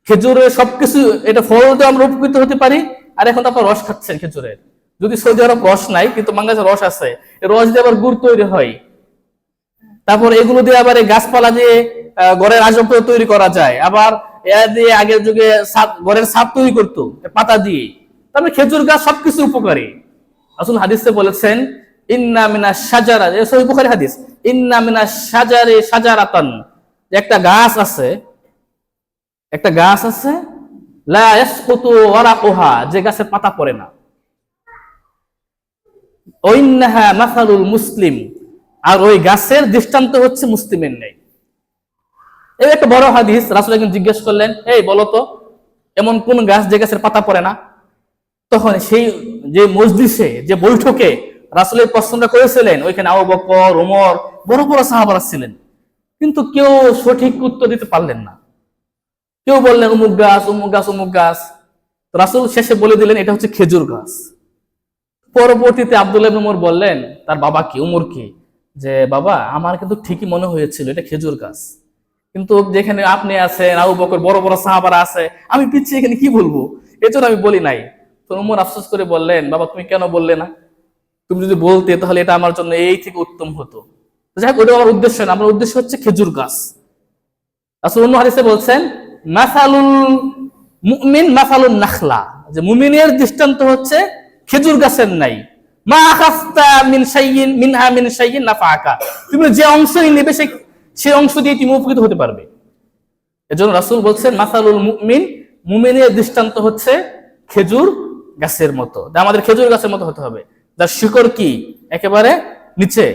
খেজুরের সবকিছু, এটা ফল দিয়ে আমরা উপকৃত হতে পারি। আর এখন তো আপনার রস খাচ্ছেন খেজুরের, যদি সৌদি আরব রস নাই কিন্তু বাংলাদেশে রস আছে, রস দিয়ে আবার গুড় তৈরি হয়। তারপর এগুলো দিয়ে আবার এই গাছপালা দিয়ে ঘরের আসবাবপত্র তৈরি করা যায়। আবার এর দিয়ে আগের যুগে ঘরের ছাদ তৈরি করতো পাতা দিয়ে। তারপরে খেজুর গাছ সবকিছু উপকারী। রাসূল হাদিসে বলেছেন, ইন্না মিনাশ শাজারা, এই সহিহ বুখারী হাদিস, ইন্না মিনাশ শাজারি শাজারাতান, একটা গাছ আছে, একটা গাছ আছে, লা ইয়াসকুতু ওয়ারাকুহা, যে গাছের পাতা পড়ে না। ওয়াইন্নাহা মাসালুল মুসলিম, আর ওই গাছের দৃষ্টান্ত হচ্ছে মুসলিমের ন্যায়। এই একটা বড় হাদিস। রাসূল একজন জিজ্ঞেস করলেন, এই বলো তো এমন কোন গাছ যে গাছের পাতা পড়ে না? তখন সেই যে মজলিসে, যে বৈঠকে রাসূলের প্রশ্নটা করেছিলেন, ওইখানে আবু বকর, ওমর, বড় বড় সাহাবারা ছিলেন, কিন্তু কেউ সঠিক উত্তর দিতে পারলেন না। কেউ বললেন অমুক গাছ, অমুক গাছ, অমুক গাছ। রাসূল শেষে বলে দিলেন এটা হচ্ছে খেজুর গাছ। পরবর্তীতে আব্দুল্লাহ ইবনে ওমর বললেন তার বাবাকে, ওমরকে, যে বাবা, আমার কিন্তু ঠিকই মনে হয়েছিল এটা খেজুর গাছ, কিন্তু যেখানে আপনি আছেন, আবু বকর, বড় বড় সাহাবারা আছে, আমি পিছিয়ে এখানে কি বলবো, এজন্য আমি বলি নাই। তো ওমর আফসোস করে বললেন, বাবা তুমি কেন বললে না? তুমি যদি বলতে তাহলে এটা আমার জন্য এই থেকে উত্তম হতো। যাই হোক, ওটা আমার উদ্দেশ্য না, আমার উদ্দেশ্য হচ্ছে খেজুর গাছ। রাসূল অন্য হাদিসে বলছেন, মাসালুল মুমিন মাসালুন নাখলা, যে মুমিনের দৃষ্টান্ত হচ্ছে খেজুর গাছের নাই। মা আখাস্তা মিন শাইইন মিনহা মিন শাইইন নাফাআকা, তুমি যে অংশই নেবে সেই অংশ দিয়ে তুমি উপকৃত হতে পারবে। এজন্য রাসূল বলছেন মাসালুল মুমিন, মুমিনের দৃষ্টান্ত হচ্ছে খেজুর গাছের মতো। আমাদের খেজুর গাছের মতো হতে হবে, যার শিকড় কি একেবারে নিচে,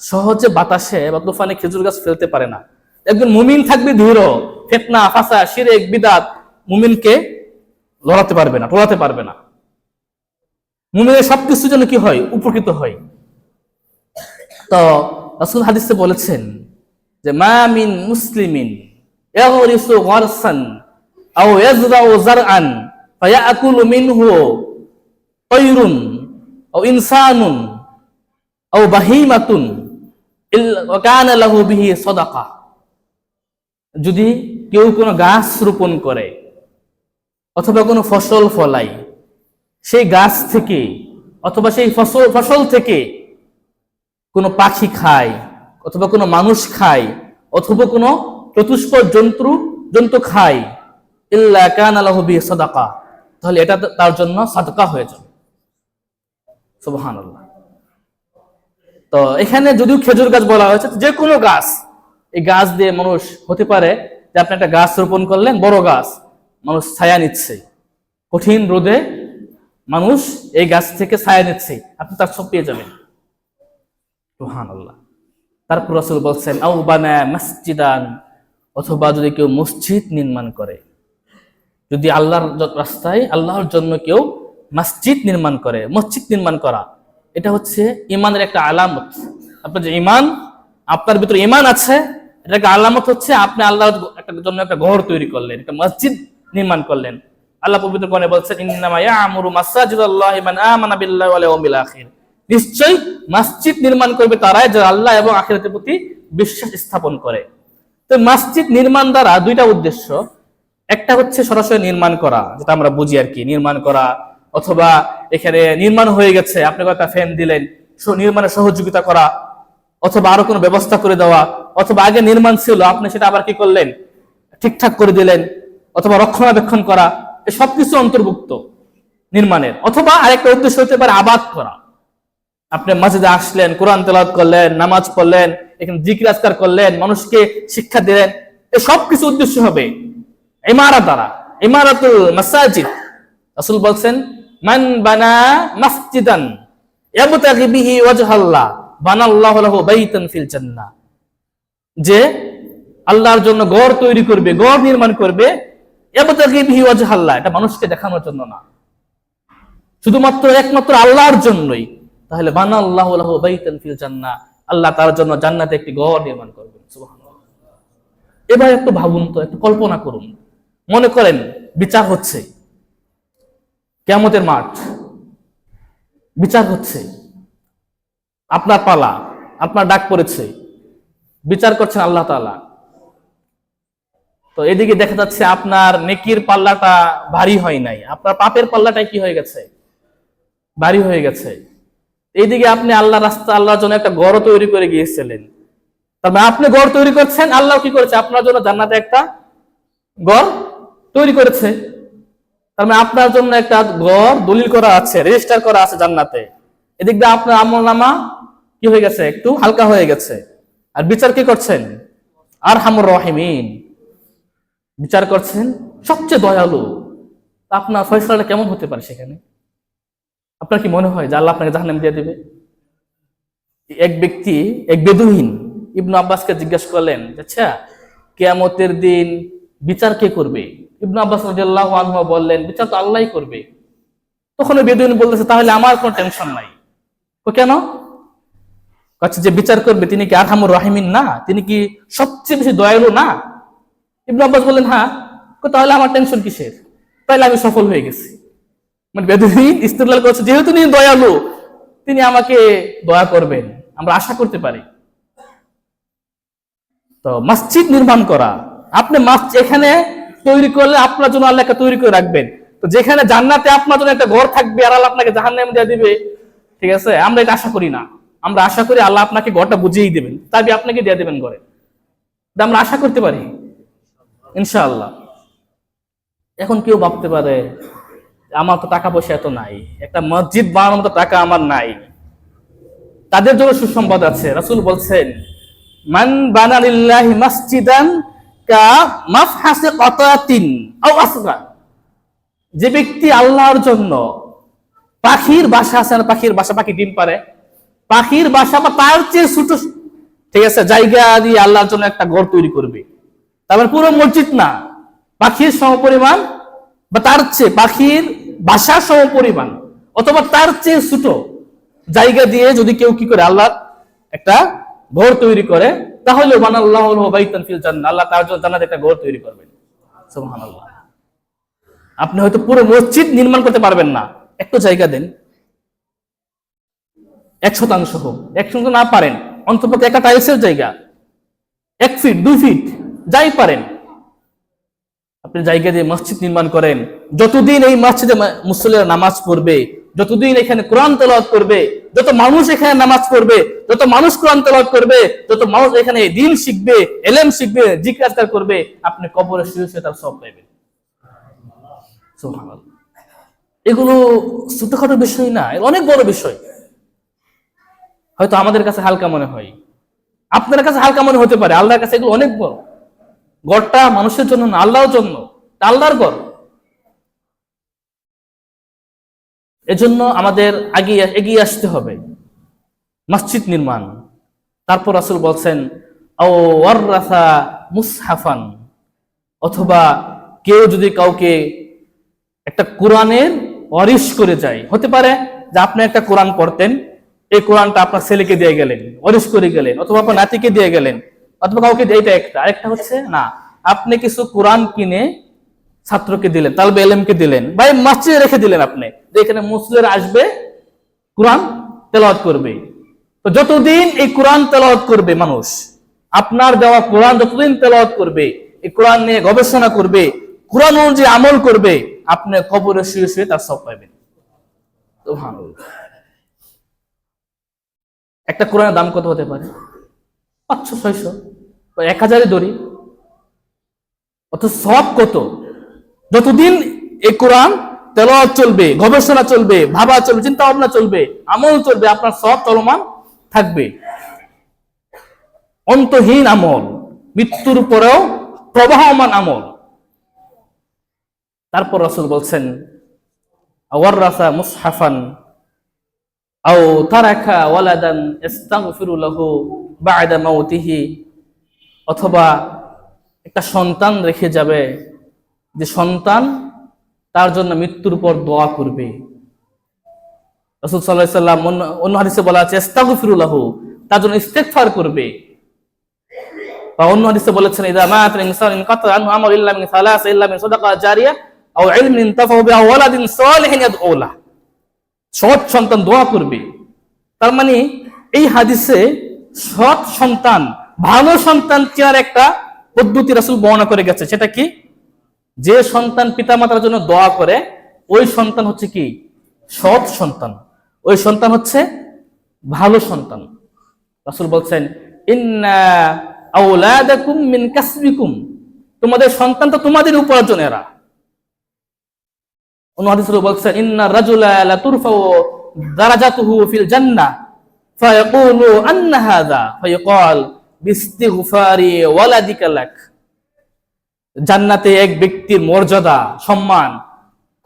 সহজে বাতাসে বা তুফানে খেজুর গাছ ফেলতে পারে না। একজন মুমিন থাকবে দৃঢ়, ফিতনা, ফাসাদ, শিরক, বিদআত মুমিনকে লড়াতে পারবে না, টোলাতে পারবে না। মুমিনের সবকিছু যেন কি হয়, উপকৃত হয়। তো রাসূল হাদিসে বলেছেন যে মা মিন মুসলিমিন ইয়াগরিসু গারসান আও ইয়াজরাউ জারআন ফায়াকুলু মিনহু তায়রুন আও ইনসানুন আও বাহিমাতুন ওয়া কানা লাহু বিহি সাদাকা। যদি কেউ কোনো গাছ রোপণ করে অথবা কোনো ফসল ফলায়, সেই গাছ থেকে অথবা সেই ফসল থেকে কোনো পাখি খায় অথবা কোনো মানুষ খায় অথবা কোনো চতুষ্পদ জন্তু খায়, ইল্লা কানা লাহু বিহি সাদাকা, তাহলে এটা তার জন্য সাদকা হয়ে যাবে। সুবহানাল্লাহ। তো এখানে যদিও খেজুর গাছ বলা হয়েছে, যে কোনো গাছ, এই গাছ দিয়ে মানুষ হতে পারে যে আপনি একটা গাছ রোপণ করলেন, বড় গাছ, মানুষ ছায়া নিচ্ছে, কঠিন রোদে মানুষ এই গাছ থেকে ছায়া নিচ্ছে, আপনি তার সব পেয়ে যাবেন। সুবহানাল্লাহ। তারপর রাসূল বলছেন আও বানা মসজিদান, অথবা যদি কেউ মসজিদ নির্মাণ করে, যদি আল্লাহর রাস্তায় আল্লাহর জন্য কেউ মসজিদ নির্মাণ করে। মসজিদ নির্মাণ করা এটা হচ্ছে ঈমানের একটা আলামত। আপনার যে ঈমান, আপনার ভিতরে ঈমান আছে, এটা একটা আলামত হচ্ছে আপনি আল্লাহর জন্য একটা ঘর তৈরি করলেন, একটা মসজিদ নির্মাণ করলেন। আল্লাহ পবিত্র কোরআনে বলছেন ইন্নামা ইয়ামুরু মাসাজিদাল্লাহি মান আমানা বিল্লাহি ওয়াল ইয়াউমিল আখির, নিশ্চয়ই মসজিদ নির্মাণ করবে তারাই যারা আল্লাহ এবং আখিরাতের প্রতি বিশ্বাস স্থাপন করে। তো মসজিদ নির্মাণ দ্বারা দুইটা উদ্দেশ্য, একটা হচ্ছে সরাসরি নির্মাণ করা, যেটা আমরা বুঝি আর কি, নির্মাণ করা, অথবা এখানে নির্মাণ হয়ে গেছে আপনি একটা ফ্যান দিলেন, নির্মাণে সহযোগিতা করা, অথবা আরো কোনো ব্যবস্থা করে দেওয়া, অথবা আগে নির্মাণ ছিল আপনি সেটা আবার কি করলেন, ঠিকঠাক করে দিলেন, অথবা রক্ষণাবেক্ষণ করা, এই সবকিছু অন্তর্ভুক্ত নির্মাণের। অথবা আরেকটা উদ্দেশ্য হতে পারে আবাদ করা, আপনি মসজিদে আসলেন, কোরআন তেলাওয়াত করলেন, নামাজ পড়লেন, এখানে জিকির আজকার করলেন, মানুষকে শিক্ষা দিলেন, এই সবকিছু উদ্দেশ্য হবে ইমারত দ্বারা, ইমারাতুল মাসাজিদ। রাসূল বলছেন মান বানা মসজিদান ইয়াবতাগি বিহি ওয়াজহাল্লাহ বানাল্লাহু লাহু বাইতান ফিল জান্নাহ, যে আল্লাহর জন্য ঘর তৈরি করবে, ঘর নির্মাণ করবে, ইয়াবতাগি বিহি ওয়াজহাল্লাহ, এটা মানুষকে দেখানোর জন্য না, শুধুমাত্র একমাত্র আল্লাহর জন্যই, তাহলে বানাল্লাহু লাহু বাইতান ফিল জান্নাহ, আল্লাহ তার জন্য জান্নাতে একটি ঘর নির্মাণ করবেন। সুবহানাল্লাহ। এবার একটু ভাবুন তো, একটু কল্পনা করুন, মনে করেন বিচার হচ্ছে, কিয়ামতের মাঠ, বিচার হচ্ছে, আপনার পালা, আপনার ডাক পড়েছে, বিচার করছেন আল্লাহ তাআলা। তো এদিকে দেখা যাচ্ছে আপনার নেকির পাল্লাটা ভারী হয় নাই, আপনার পাপের পাল্লাটাই কি হয়ে গেছে, ভারী হয়ে গেছে। এইদিকে আপনি আল্লাহ রাস্তা, আল্লাহর জন্য একটা ঘর তৈরি করে গিয়েছিলেন, তারপরে আপনি ঘর তৈরি করছেন, আল্লাহ কি করেছে আপনার জন্য জান্নাতে একটা ঘর তৈরি করেছে, তার মানে আপনার জন্য একটা ঘর দলিল করা আছে, রেজিস্টার করা আছে জান্নাতে। এদিক দিয়ে আপনার আমলনামা কি হয়ে গেছে, একটু হালকা হয়ে গেছে। আর বিচার কি করছেন, আরহামুর রাহিমিন, বিচার করছেন সবচেয়ে দয়ালু। আপনার ফয়সালাটা কেমন হতে পারে সেখানে? আপনার কি মনে হয় যে আল্লাহ আপনাকে জাহান্নামে দিয়ে দিবে? এক ব্যক্তি, এক বেদুইন ইবনে আব্বাসকে জিজ্ঞাসা করলেন, আচ্ছা কিয়ামতের দিন বিচার কে করবে? ইবনে আব্বাস রাদিয়াল্লাহু আনহু বললেন, বিচার তো আল্লাহই করবে। তখন বেদুইন বলতেছে, তাহলে আমার কোনো টেনশন নাই। তো কেন? আচ্ছা, যে বিচার করবে তিনি কি আরহামুর রাহিমিন না? তিনি কি সবচেয়ে বেশি দয়ালু না? ইবনে আব্বাস বললেন হ্যাঁ। তাহলে আমার টেনশন কিসের? তাহলে আমি সফল হয়ে গেছি। মানে বেদুইন ইস্তেদলাল করছে, যেহেতু তিনি দয়ালু, তিনি আমাকে দয়া করবেন, আমরা আশা করতে পারি। তো মসজিদ নির্মাণ করা, আপনি এখানে তৈরি করলে আপনার জন্য আল্লাহ একটা তৈরি করে রাখবেন। তো যেখানে জান্নাতে আপনার জন্য একটা ঘর থাকবে আর আল্লাহ আপনাকে জাহান্নামে দিয়ে দিবে, ঠিক আছে, আমরা এটা আশা করি না। আমরা আশা করি আল্লাহ আপনাকে ঘরটা বুঝিয়েই দেবেন, তাই আপনাকে দিয়ে দেবেন ঘরে, আমরা আশা করতে পারি ইনশাআল্লাহ। এখন কেউ ভাবতে পারে আমার তো টাকা পয়সা এত নাই, একটা মসজিদ বানানোর মতো টাকা আমার নাই। তাদের জন্য সুসংবাদ আছে। রাসূল বলছেন মান বানা লিল্লাহি মাসজিদান কা মাফহাসি কাতাতিন আও আসগা, যে ব্যক্তি আল্লাহর জন্য পাখির বাসা আছে, পাখির বাসা, পাখি ডিম পারে, পাখির বাসা বা তার চেয়ে ছোট, ঠিক আছে, জায়গা দিয়ে আল্লাহর জন্য একটা ঘর তৈরি করবে, তারপর পুরো মসজিদ না, পাখির সমপরিমাণ বা তার চেয়ে, পাখির বাসা সমপরিমাণ অথবা তার চেয়ে ছোট জায়গা দিয়ে যদি কেউ কি করে আল্লাহ একটা ঘর তৈরি করে, তাহলে বানাল্লাহু লাহু বাইতান ফিল জান্নাহ, আল্লাহ তার জন্য জান্নাতে একটা ঘর তৈরি করবেন। সুবহানাল্লাহ। আপনি হয়তো পুরো মসজিদ নির্মাণ করতে পারবেন না, একটু জায়গা দেন, 1% হোক, 1% না পারেন অন্ততপক্ষে একটা টাইলসের জায়গা 1 ফিট 2 ফিট যাই পারেন আপনি জায়গা দিয়ে মসজিদ নির্মাণ করেন। যতদিন এই মসজিদে মুসল্লিরা নামাজ পড়বে, যতদিন এখানে কোরআন তেলাওয়াত করবে, যত মানুষ এখানে নামাজ পড়বে, যত মানুষ কোরআন তেলাওয়াত করবে, যত মানুষ এখানে দ্বীন শিখবে, ইলম শিখবে, জিকির আজকার করবে, আপনি কবরে শুয়ে শুয়ে তার সওয়াব পাবেন। সুবহানাল্লাহ। এগুলো ছোটখাটো বিষয় না, অনেক বড় বিষয়। হয়তো আমাদের কাছে হালকা মনে হয়, আপনার কাছে হালকা মনে হতে পারে, আল্লাহর কাছে এগুলো অনেক বড়। ঘরটা মানুষের জন্য না, আল্লাহর জন্য, আল্লাহর ঘর। এজন্য আমাদের এগিয়ে আসতে হবে মসজিদ নির্মাণ। তারপর রাসূল বলছেন আও ওয়ারাসা মুসহাফান, অথবা কেউ যদি কাউকে একটা কোরআনের ওয়ারিশ করে যায়, হতে পারে যে আপনি একটা কোরআন পড়তেন, এই কোরআনটা আপনার ছেলেকে দিয়ে গেলেন, ওয়ারিশ করে গেলেন, অথবা আপনার নাতিকে দিয়ে গেলেন, অথবা কাউকে, এইটা একটা। আরেকটা হচ্ছে না, আপনি কিছু কোরআন কিনে ছাত্রকে দিলেন, তালবে ইলমকে দিলেন, বা মসজিদে রেখে দিলেন আপনি, যে এখানে মুসলিরা আসবে কোরআন তেলাওয়াত করবে। তো যতদিন এই কোরআন তেলাওয়াত করবে মানুষ, আপনার দেওয়া কোরআন যতদিন তেলাওয়াত করবে, এই কোরআন নিয়ে গবেষণা করবে, কোরআন অনুযায়ী আমল করবে, আপনি কবরে শুয়ে শুয়ে তার সওয়াব পাবেন। সুবহানাল্লাহ। একটা কোরআনের দাম কত হতে পারে? 500-600 বা 1000 ধরি, অথচ সওয়াব কত? যতদিন এই কোরআন তেলাওয়াত চলবে, গবেষণা চলবে, ভাবা চলবে, চিন্তা ভাবনা চলবে, আমল চলবে, আপনার সওয়াব চলমান থাকবে। অন্তহীন আমল, মৃত্যুর পরেও প্রবাহমান আমল। তারপর রাসূল বলছেন ওয়ারাসা মুসহাফান আও তারাকা ওয়ালাদান ইস্তাগফিরু লাহু বা'দা মাউতিহি, অথবা একটা সন্তান রেখে যাবে, যে সন্তান তার জন্য মৃত্যুর পর দোয়া করবে। রাসূল সাল্লাল্লাহু আলাইহি ওয়াসাল্লাম অন্য হাদিসে বলা আছে ইস্তাগফিরু লাহু, তার জন্য ইস্তিগফার করবে। বা অন্য হাদিসে বলেছেন ইযা মাতাল ইনসানু ইনকাতা আনহু আমালু ইল্লা মিন সালাসা ইল্লা মিন সাদাকা জারিয়া আও ইলমিন ইনতাফাউ বিহি আও ওয়ালাদিন সালিহিন ইয়াদউ লাহু, সৎ সন্তান দোয়া করবে। তার মানে এই হাদিসে সৎ সন্তান, ভালো সন্তান চেয়ার একটা পদ্ধতি রাসূল বর্ণনা করে গেছে। সেটা কি? যে সন্তান পিতামাতার জন্য দোয়া করে, ওই সন্তান হচ্ছে কি? সৎ সন্তান, ওই সন্তান হচ্ছে ভালো সন্তান। রাসূল বলছেন ইন্না আওলাদাকুম মিন কাসবিকুম, তোমাদের সন্তান তো তোমাদের উপার্জনেরা। অন্য হাদিসে বলছেন ইন্না রাজুলা লা তুরফাউ দারাজাতুহু ফিল জান্নাহ ফায়াকুলু আন্না হাযা ফায়াকাল বিস্তিগফারি ওয়ালাদিকা লাক, জান্নাতে এক ব্যক্তির মর্যাদা, সম্মান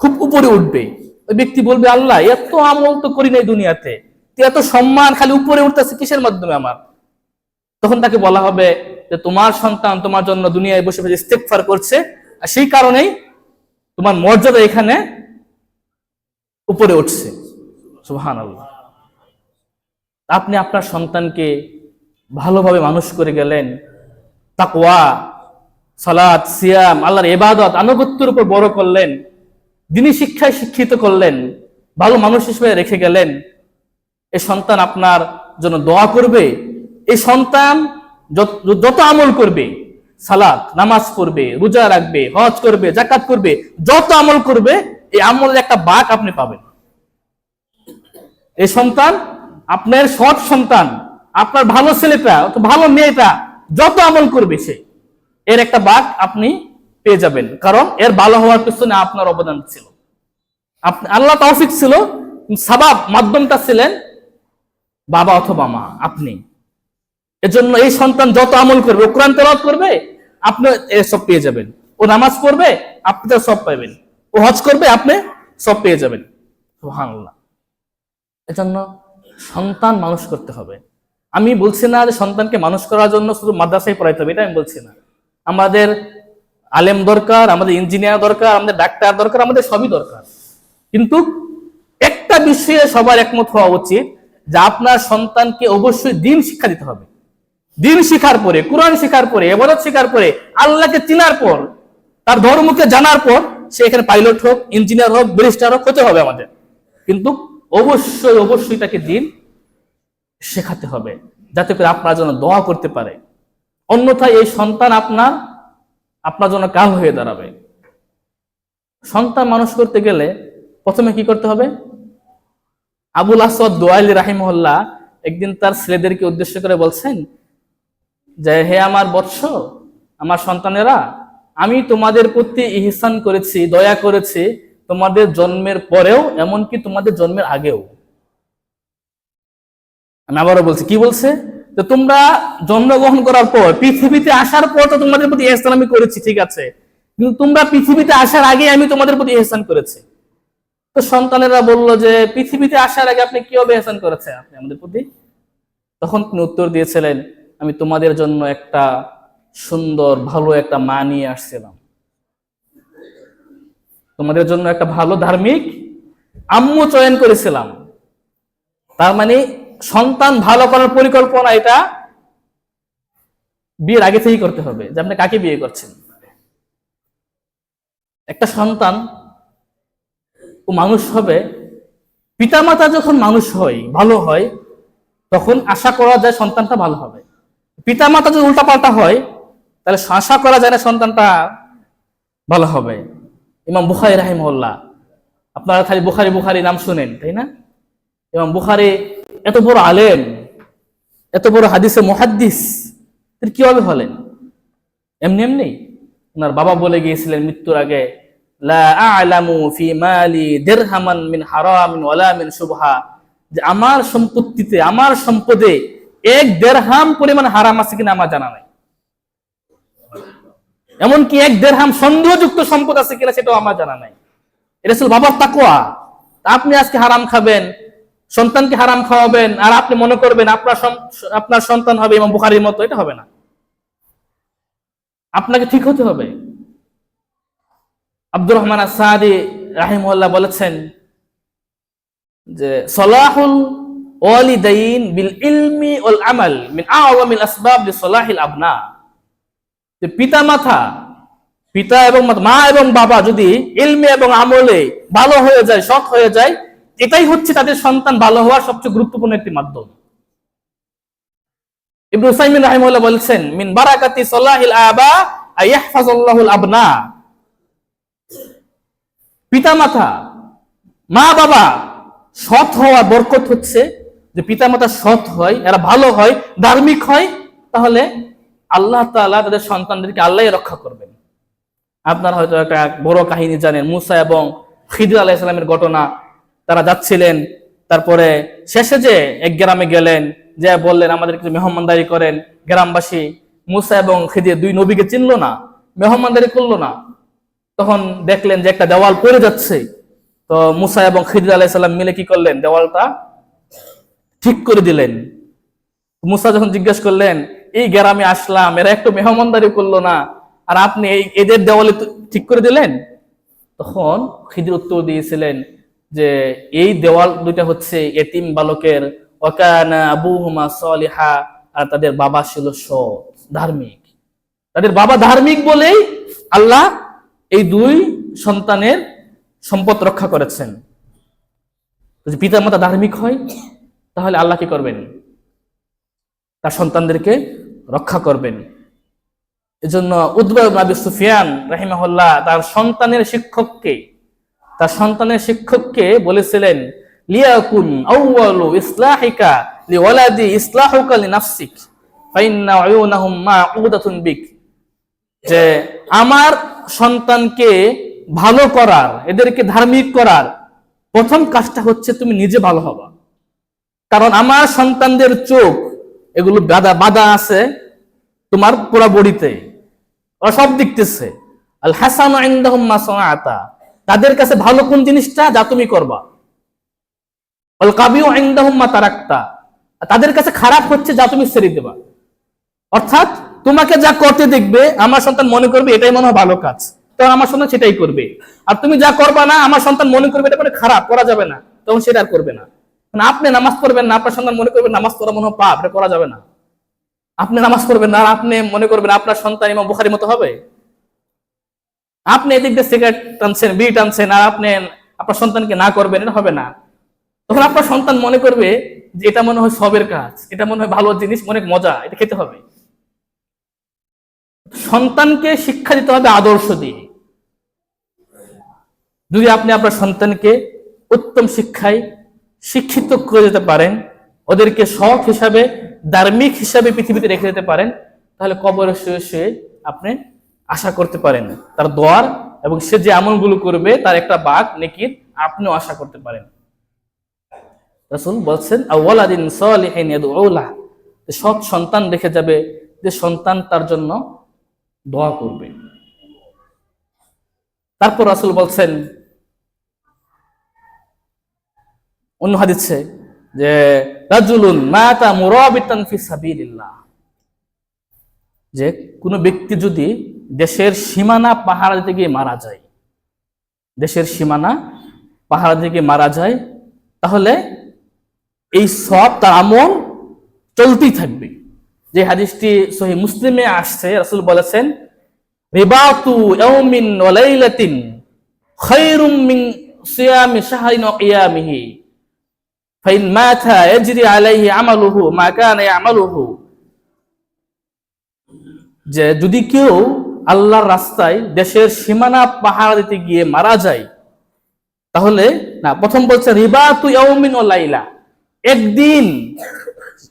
খুব উপরে উঠবে। ওই ব্যক্তি বলবে আল্লাহ, এত আমল তো করি নাই দুনিয়াতে, এত সম্মান খালি উপরে উঠতেছে কিসের মাধ্যমে আমার? তখন তাকে বলা হবে যে তোমার সন্তান তোমার জন্য দুনিয়ায় বসে বসে ইস্তেগফার করছে, আর সেই কারণেই তোমার মর্যাদা এখানে উপরে উঠছে। সুবহানাল্লাহ। আপনি আপনার সন্তানকে ভালোভাবে মানুষ করে গেলেন, তাকওয়া, সালাত, সিয়াম, আল্লাহর ইবাদত, আনুগত্যের উপর বড় করলেন, দ্বীনি শিক্ষায় শিক্ষিত করলেন, ভালো মানুষ হিসেবে রেখে গেলেন। এই সন্তান আপনার জন্য দোয়া করবে। এই সন্তান যত আমল করবে, সালাত, নামাজ পড়বে, রোজা রাখবে, হজ করবে, যাকাত করবে, যত আমল করবে, এই আমলের একটা ভাগ আপনি পাবেন। এই সন্তান, আপনার সৎ সন্তান, আপনার ভালো ছেলেটা, ভালো মেয়েটা যত আমল করবে, সে এর একটা ভাগ আপনি পেয়ে যাবেন। কারণ এর ভালো হওয়ার পিছনে আপনার অবদান ছিল, আল্লাহ তৌফিক ছিল, সাবাব মাধ্যমটা ছিলেন বাবা অথবা মা, আপনি। এজন্য এই সন্তান যত আমল করবে, ও কোরআন তেলাওয়াত করবে, আপনি সব পেয়ে যাবেন। ও নামাজ পড়বে, আপনি তো সব পাবেন। ও হজ করবে, আপনি সব পেয়ে যাবেন। সুবহানাল্লাহ। এজন্য সন্তান মানুষ করতে হবে। আমি বলছি না যে সন্তানকে মানুষ করার জন্য শুধু মাদ্রাসায় পড়াইতে হবে, এটা আমি বলছি না। আমাদের আলেম দরকার, আমাদের ইঞ্জিনিয়ার দরকার, আমাদের ডাক্তার দরকার, আমাদের সবই দরকার। কিন্তু একটা বিষয়ে সবার একমত হওয়া উচিত যে আপনার সন্তানকে অবশ্যই দ্বীন শিক্ষা দিতে হবে। দ্বীন শিখার পরে, কোরআন শিখার পরে, ইবাদত শিখার পরে, আল্লাহকে চিনার পর, তার ধর্মকে জানার পর সে এখানে পাইলট হোক, ইঞ্জিনিয়ার হোক, ব্যারিস্টার হোক, হতে হবে আমাদের। কিন্তু অবশ্যই অবশ্যই তাকে দিন শেখাতে হবে, যাতে করে আপনার জন্য দোয়া করতে পারে। অন্যথায় এই সন্তান আপনার জন্য কাল হয়ে দাঁড়াবে। সন্তান মানুষ করতে গেলে প্রথমে কি করতে হবে? আবুল আসাদ দোয়াইলি রাহিমাহুল্লাহ একদিন তার ছেলেদেরকে উদ্দেশ্য করে বলছেন যে, হে আমার বৎস, আমার সন্তানেরা, আমি তোমাদের প্রতি ইহসান করেছি, দয়া করেছি তোমাদের জন্মের পরেও, এমনকি তোমাদের জন্মের আগেও। আমি আবারও বলছি, কি বলছে? যে তোমরা জন্মগ্রহণ করার পর, পৃথিবীতে আসার পর তো তোমাদের প্রতি ইহসান আমি করেছি, ঠিক আছে, কিন্তু তোমরা পৃথিবীতে আসার আগে আমি তোমাদের প্রতি ইহসান করেছি। তো সন্তানেরা বললো যে, পৃথিবীতে আসার আগে আপনি কিভাবে ইহসান করেছেন আপনি আমাদের প্রতি? তখন তিনি উত্তর দিয়েছিলেন, আমি তোমাদের জন্য একটা সুন্দর ভালো একটা মা নিয়ে আসছিলাম, তোমাদের জন্য একটা ভালো ধার্মিক আম্মু চয়ন করেছিলাম। তার মানে সন্তান ভালো করার পরিকল্পনা এটা বিয়ের আগে থেকেই করতে হবে, যে আপনি কাকে বিয়ে করছেন। একটা সন্তান ও মানুষ হবে, পিতামাতা যখন মানুষ হয়, ভালো হয়, তখন আশা করা যায় সন্তানটা ভালো হবে। পিতামাতা যদি উল্টাপাল্টা হয়, তাহলে আশা করা যায় না সন্তানটা ভালো হবে। ইমাম বুখারী রাহিমাহুল্লাহ, আপনারা খালি বুখারী বুখারী নাম শুনেন, তাই না? ইমাম বুখারী এত বড় আলেম, এত বড় হাদিসে মুহাদ্দিস, তিনি কিভাবে হলেন? এমনি এমনি। ওনার বাবা বলে গিয়েছিলেন মৃত্যুর আগে, লা আ'লামু ফি মালি দিরহামান মিন হারামিন ওয়ালা মিন শুবহা, যে আমার সম্পত্তিতে, আমার সম্পদে 1 দিরহাম পরিমাণ হারাম আছে কিনা আমার জানা নাই। এমনকি 1 দিরহাম সন্দেহযুক্ত সম্পদ আছে কিনা সেটাও আমার জানা নাই। এটা ছিল বাবার তাকওয়া। আপনি আজকে হারাম খাবেন, সন্তানকে হারাম খাওয়াবেন, আর আপনি মনে করবেন আপনার সন্তান হবে ইমাম বুখারীর মতো, এটা হবে না। আপনাকে ঠিক হতে হবে। আব্দুর রহমান আস-সাদি রাহিমাহুল্লাহ বলেছেন যে, সলাহুল ওয়ালিদাইন বিল ইলমি ওয়াল আমাল মিন আ'যামিল আসবাব লিসলাহিল আবনা। যে পিতা এবং মা এবং বাবা যদি ইলমে এবং আমলে ভালো হয়ে যায়, সৎ হয়ে যায়, এটাই হচ্ছে তাদের সন্তান ভালো হওয়ার সবচেয়ে গুরুত্বপূর্ণ একটি মাধ্যম। ইবনে উসাইমিন রাহিমাহুল্লাহ বলেছেন, মিন বারাকাতি সলাহিল আবা আইয়াহফাজুল্লাহুল আবনা। পিতামাতা, মা বাবা সৎ হওয়ার বরকত হচ্ছে যে পিতামাতা সৎ হয়, এরা ভালো হয়, ধার্মিক হয়, তাহলে আল্লাহ তাআলা তাদের সন্তানদেরকে আল্লাহই রক্ষা করবেন। আপনারা হয়তো একটা বড় কাহিনী জানেন, মুসা এবং খিদির আলাইহিস সালামের ঘটনা। তারা যাচ্ছিলেন, তারপরে শেষে যে এক গ্রামে গেলেন, যে বললেন আমাদের কিছু মেহমানদারি করেন। গ্রামবাসী মুসা এবং খিদির 2 নবীকে চিনলো না, মেহমানদারি করলো না। তখন দেখলেন যে একটা দেওয়াল পড়ে যাচ্ছে। তো মুসা এবং খিদির আলাইহিস সালাম মিলে কি করলেন? দেওয়ালটা ঠিক করে দিলেন। মুসা যখন জিজ্ঞেস করলেন, এই গ্রামে আসলাম, এরা একটু মেহমানদারি করলো না, আর আপনি এদের দেওয়ালে ঠিক করে দিলেন? তখন খিদির উত্তর দিয়েছিলেন যে, এই দেওয়াল দুইটা হচ্ছে এতিম বালকের, ওয়াকানা আবুহুমা সালিহা, আর তাদের বাবা ছিল সৎ, ধার্মিক। তাদের বাবা ধার্মিক বলেই আল্লাহ এই 2 সন্তানের সম্পদ রক্ষা করেছেন। যদি পিতা মাতা ধার্মিক হয়, তাহলে আল্লাহ কি করবেন? তার সন্তানদেরকে রক্ষা করবেন। এজন্য উতবা ইবনে আবী সুফিয়ান রাহিমাহুল্লাহ তার সন্তানের শিক্ষককে বলেছিলেন, লিয়াকুন আউয়ালু ইসলাহিকা লিওয়ালাদি ইসলাহুকা লিনাফসিক ফাইন্না উয়ুনাহুম মা'উদাতুন বিক। যে আমার সন্তানকে ভালো করার, এদেরকে ধার্মিক করার প্রথম কাজটা হচ্ছে তুমি নিজে ভালো হবা। কারণ আমার সন্তানদের চোখ এগুলো বাধা আছে তোমার পুরো বডিতে, ওরা সব দেখতেছে। আল হাসানু ইনদাহুম মা সানাআতা, তাদের কাছে ভালো কোন জিনিসটা যা তুমি করবা। আল কাবিউ ইনদাহুম মা তারাকতা, তাদের কাছে খারাপ হচ্ছে যা তুমি ছেড়ে দেবা। অর্থাৎ তোমাকে যা করতে দেখবে আমার সন্তান মনে করবে এটাই মনে হয় ভালো কাজ, তো আমার সন্তান সেটাই করবে। আর তুমি যা করবা না, আমার সন্তান মনে করবে এটা মানে খারাপ, করা যাবে না, তখন সেটা আর করবে না। মানে আপনি নামাজ পড়বেন না, আপনার সন্তান মনে করবে নামাজ পড়া মনে হয় পাপ, এটা করা যাবে না। আপনি নামাজ পড়বেন না, আর আপনি মনে করবেন আপনার সন্তান ইমাম বুখারীর মতো হবে। আপনি এদিক দিয়ে সিগারেট টানছেন, বিড়ি টানছেন, আর আপনি আপনার সন্তানকে না করবেন, এটা হবে না। তখন আপনার সন্তান মনে করবে যে এটা মনে হয় সবের কাজ, এটা মনে হয় ভালো জিনিস, অনেক মজা, এটা খেতে হবে। সন্তানকে শিক্ষা দিতে হবে আদর্শ দিয়ে। যদি আপনি আপনার সন্তানকে উত্তম শিক্ষায় শিক্ষিত করে যেতে পারেন, ওদেরকে সৎ হিসাবে, ধার্মিক হিসাবে পৃথিবীতে রেখে যেতে পারেন, তাহলে কবরে শুয়ে শুয়ে আপনি আশা করতে পারেন তার দোয়ার, এবং সে যে আমলগুলো করবে তার একটা ভাগ নেকির আপনিও আশা করতে পারেন। রাসূল বলছেন আওয়ালাদিন সালিহিন ইয়াদউ লাহ, সৎ সন্তান রেখে যাবে, যে সন্তান তার জন্য দোয়া করবে। তারপর রাসূল বলছেন অন্য হাদিসে যে রাজুলুন মাতা মুরাবিতান ফি সাবিলিল্লাহ, যে কোনো ব্যক্তি যদি দেশের সীমানা পাহারা দিতে গিয়ে মারা যায়, দেশের সীমানা পাহারা দিতে গিয়ে মারা যায়, তাহলে এই সব তার আমল চলতেই থাকবে। যে হাদিসটি সহিহ মুসলিমে আসছে, রাসূল বলেছেন রিবাতু ইয়াউমিন ওয়া লাইলাতিন খায়রুম মিন সিয়ামি শাহরিন ওয়া কিয়ামিহি ফাইন মাতা ইয়াজরি আলাইহি আমালুহু মা কানা ইয়ামালুহু, যে যদি কেউ আল্লাহর রাস্তায় দেশের সীমানা পাহারা দিতে গিয়ে মারা যায়, তাহলে না, প্রথম বলছে রিবাতু ইয়াউমিন ওয়া লাইলা, একদিন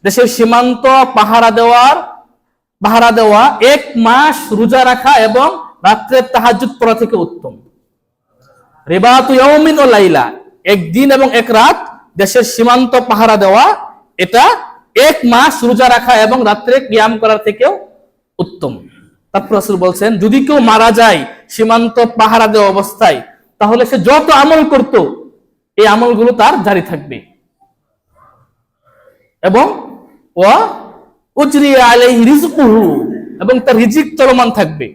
দেশের সীমান্ত পাহারা দেওয়া 1 মাস রোজা রাখা এবং রাত্রে তাহাজ্জুদ পড়া থেকে উত্তম। রিবাতু ইয়াউমিন ওয়া লাইলা, একদিন এবং 1 রাত দেশের সীমান্ত পাহারা দেওয়া, এটা 1 মাস রোজা রাখা এবং রাত্রে কিয়াম করার থেকেও উত্তম। তারপর রাসূল বলছেন যদি কেউ মারা যায় সীমান্ত পাহারা দেওয়া অবস্থায়, তাহলে সে যত আমল করত এই আমলগুলো তার জারি থাকবে, এবং ওয়া উজরি আলাইহি রিজকুহু, এবং তার রিজিক চলমান থাকবে।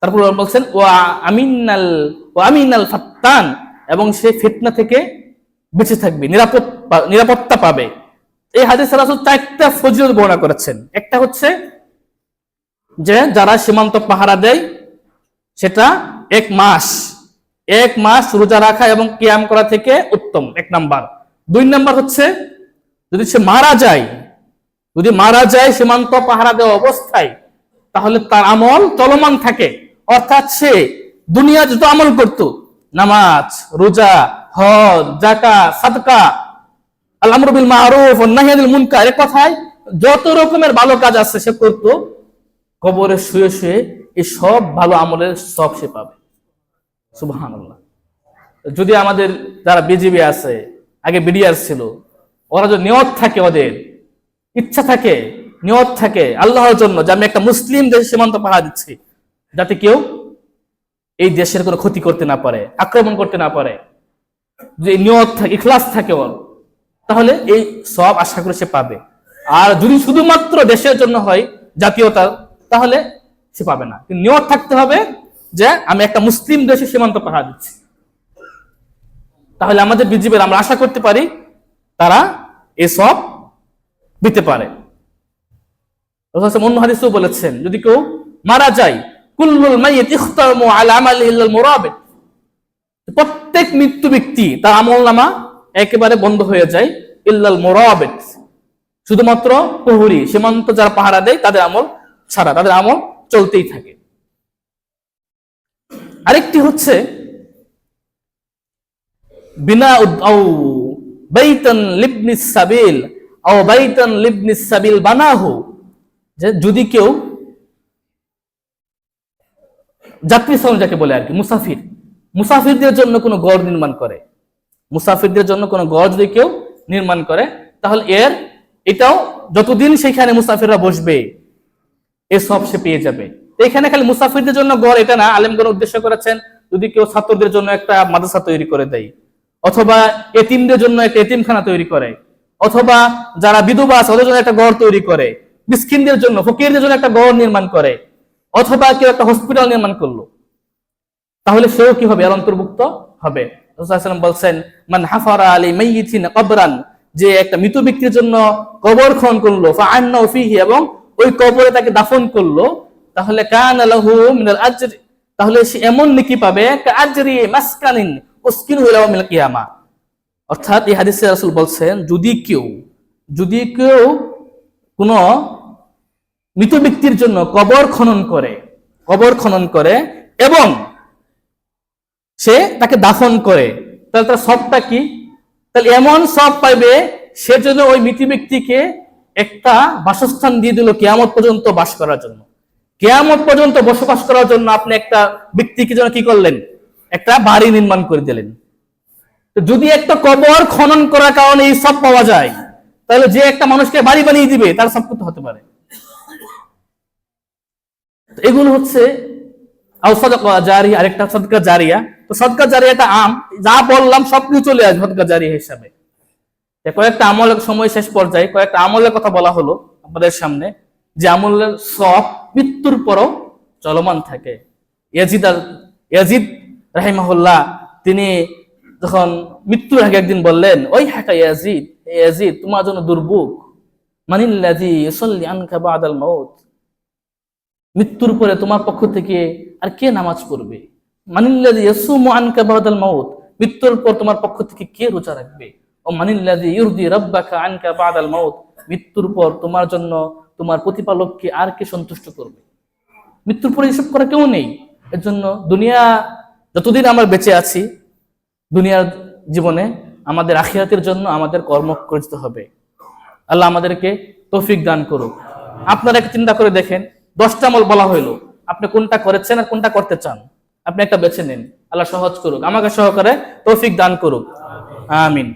তারপর বলছেন ওয়া আমিনাল ফাত্তান, এবং সে ফিতনা থেকে বেঁচে থাকবে, নিরাপত্তা পাবে। এই হাদিসে রাসূল 4টা ফজিলত বর্ণনা করেছেন। একটা হচ্ছে যে যারা সীমান্ত পাহারা দেয় সেটা 1 মাস রোজা রাখা এবং কিয়াম করা থেকে উত্তম, 1 নাম্বার। 2 নাম্বার হচ্ছে যদি সে মারা যায় সীমান্ত পাহারা দেওয়া অবস্থায়, তাহলে তার আমল চলমান থাকে, অর্থাৎ সে দুনিয়া যত আমল করত, নামাজ, রোজা, হজ, যাকাত, সাদকা, আল আমরু বিল মারুফ ওয়ান নাহই আনিল মুনকার, এর কথায় যত রকমের ভালো কাজ আছে সে করত, কবরে শুয়ে শুয়ে এই সব ভালো আমলের সব সে পাবে। সুবহানাল্লাহ। যদি আমাদের যারা বিজিবি আছে, আগে বিডিআর ছিল, ওরা যদি নিয়ত থাকে, ওদের ইচ্ছা থাকে, নিয়ত থাকে আল্লাহর জন্য যে আমি একটা মুসলিম দেশের সীমান্ত পাহারা দিচ্ছি, যাতে কেউ এই দেশের কোনো ক্ষতি করতে না পারে, আক্রমণ করতে না পারে, যে নিয়ত থাকে, ইখলাস থাকে ওর, তাহলে এই সব আশা করে সে পাবে। আর যদি শুধুমাত্র দেশের জন্য হয়, জাতীয়তা, তাহলে সে পাবে না। কিন্তু নিয়ত থাকতে হবে যে আমি একটা মুসলিম দেশের সীমান্ত পাহারা দিচ্ছি, তাহলে আমাদের বিজিবির আমরা আশা করতে পারি তারা এসব দিতে পারে। অন্য হাদিসেও বলেছেন যদি কেউ মারা যায় কুল্লুল মাইয়িত ইখতামু আলা আমালিহি ইল্লাল মুরাবিত, প্রত্যেক মৃত্যু ব্যক্তি তার আমলনামা একেবারে বন্ধ হয়ে যায়, ইল্লাল মুরাবিত, শুধুমাত্র প্রহরী, সীমান্ত যারা পাহারা দেয় তাদের আমল ছাড়া, তাদের আমল চলতেই থাকে। আরেকটি হচ্ছে বিনা আও বাইতান লিবনিস সাবিল আও বাইতান লিবনিস সাবিল বানাহু, যে যদি কেউ যাত্রী শ্রমিক যাকে বলে আর কি, মুসাফিরদের জন্য কোনো গড় নির্মাণ করে, মুসাফিরদের জন্য কোনো গড় যদি কেউ নির্মাণ করে, তাহলে এটাও যতদিন সেখানে মুসাফিররা বসবে এ সব সে পেয়ে যাবে। এখানে খালি মুসাফিরদের জন্য গড় এটা না, আলেমগণ উদ্দেশ্য করেছেন যদি কেউ ছাত্রদের জন্য একটা মাদ্রাসা তৈরি করে দেয়, অথবা এতিমদের জন্য একটা এতিমখানা তৈরি করে, অথবা যারা বিধবা আছে ওদের জন্য একটা গড় তৈরি করে, মিসকিনদের জন্য, ফকিরদের জন্য একটা গড় নির্মাণ করে, অথবা কেউ একটা হসপিটাল নির্মাণ করলো, তাহলে সেও কি হবে? এর অন্তর্ভুক্ত হবে। রাসূলুল্লাহ সাল্লাল্লাহু আলাইহি ওয়াসাল্লাম বলছেন মান হাফারা আলি মাইয়িতিন কবরান, যে একটা মৃত ব্যক্তির জন্য কবর খনন করলো, ফাআন্নাহু ফীহি, এবং ওই কবরে তাকে দাফন করলো, তাহলে কানা লাহু মিনাল আজর তাহলে সে এমন নেকি পাবে কাজরি মাসকানিন উসকিনহু ইয়াউমাল কিয়ামা। অর্থাৎ এই হাদিসে রাসূল বলছেন, যদি কেউ কোন মৃত ব্যক্তির জন্য কবর খনন করে এবং সে তাকে দাফন করে, তাহলে তার সবটা কি? তাহলে এমন সব পাইবে, সেজন্য ওই মৃত ব্যক্তিকে একটা বাসস্থান দিয়ে দিল কিয়ামত পর্যন্ত বাস করার জন্য। কিয়ামত পর্যন্ত বসবাস করার জন্য আপনি একটা ব্যক্তিকে যেন কি করলেন? একটা বাড়ি নির্মাণ করে দিলেন। যদি একটা কবর খনন করার কারণে এই সব পাওয়া যায়, তাহলে যে একটা মানুষকে বাড়ি বানিয়ে দিবে তার সব করতে হতে পারে। এগুলো হচ্ছে সাদাকা জারিয়া। আরেকটা সাদকা জারিয়া। তো সাদকা জারিয়াটা যা বললাম সবকিছু চলে আসবে সাদকা জারিয়া হিসাবে। কয়েকটা আমলের সময় শেষ পর্যায়ে কয়েকটা আমলের কথা বলা হলো আপনাদের সামনে, যে আমলের সব মৃত্যুর পরও চলমান থাকে। ইয়াজিদ রাহিমাহুল্লাহ তিনি যখন মৃত্যুর আগে একদিন বললেন, ওই হাকা ইয়াজিদ তোমার জন্য দুর্ভোগ, মানিল্লাযী ইউসাল্লি আনকা বাদাল মাউত, মৃত্যুর পরে তোমার পক্ষ থেকে আর কে নামাজ পড়বে? মানিল্লাযী ইয়াসুমু আনকা বাদাল মাউত, মৃত্যুর পর তোমার পক্ষ থেকে কে রোজা রাখবে? ও মানিল্লাযী ইউরদি রাব্বাকা আনকা বাদাল মাউত, মৃত্যুর পর তোমার জন্য তোমার প্রতিপালককে আর কে সন্তুষ্ট করবে? মৃত্যুর পরে এসব করা কেউ নেই। এর জন্য দুনিয়া যতদিন আমরা বেঁচে আছি, দুনিয়ার জীবনে আমাদের আখিরাতের জন্য আমাদের কর্ম করতে হবে। আল্লাহ আমাদেরকে তৌফিক দান করুক। আপনারা একটা চিন্তা করে দেখেন, 10টা আমল বলা হইলো, আপনি কোনটা করেছেন আর কোনটা করতে চান? আপনি একটা বেছে নেন। আল্লাহ সহজ করুক, আমাকে সহকারে তৌফিক দান করুক। আমিন।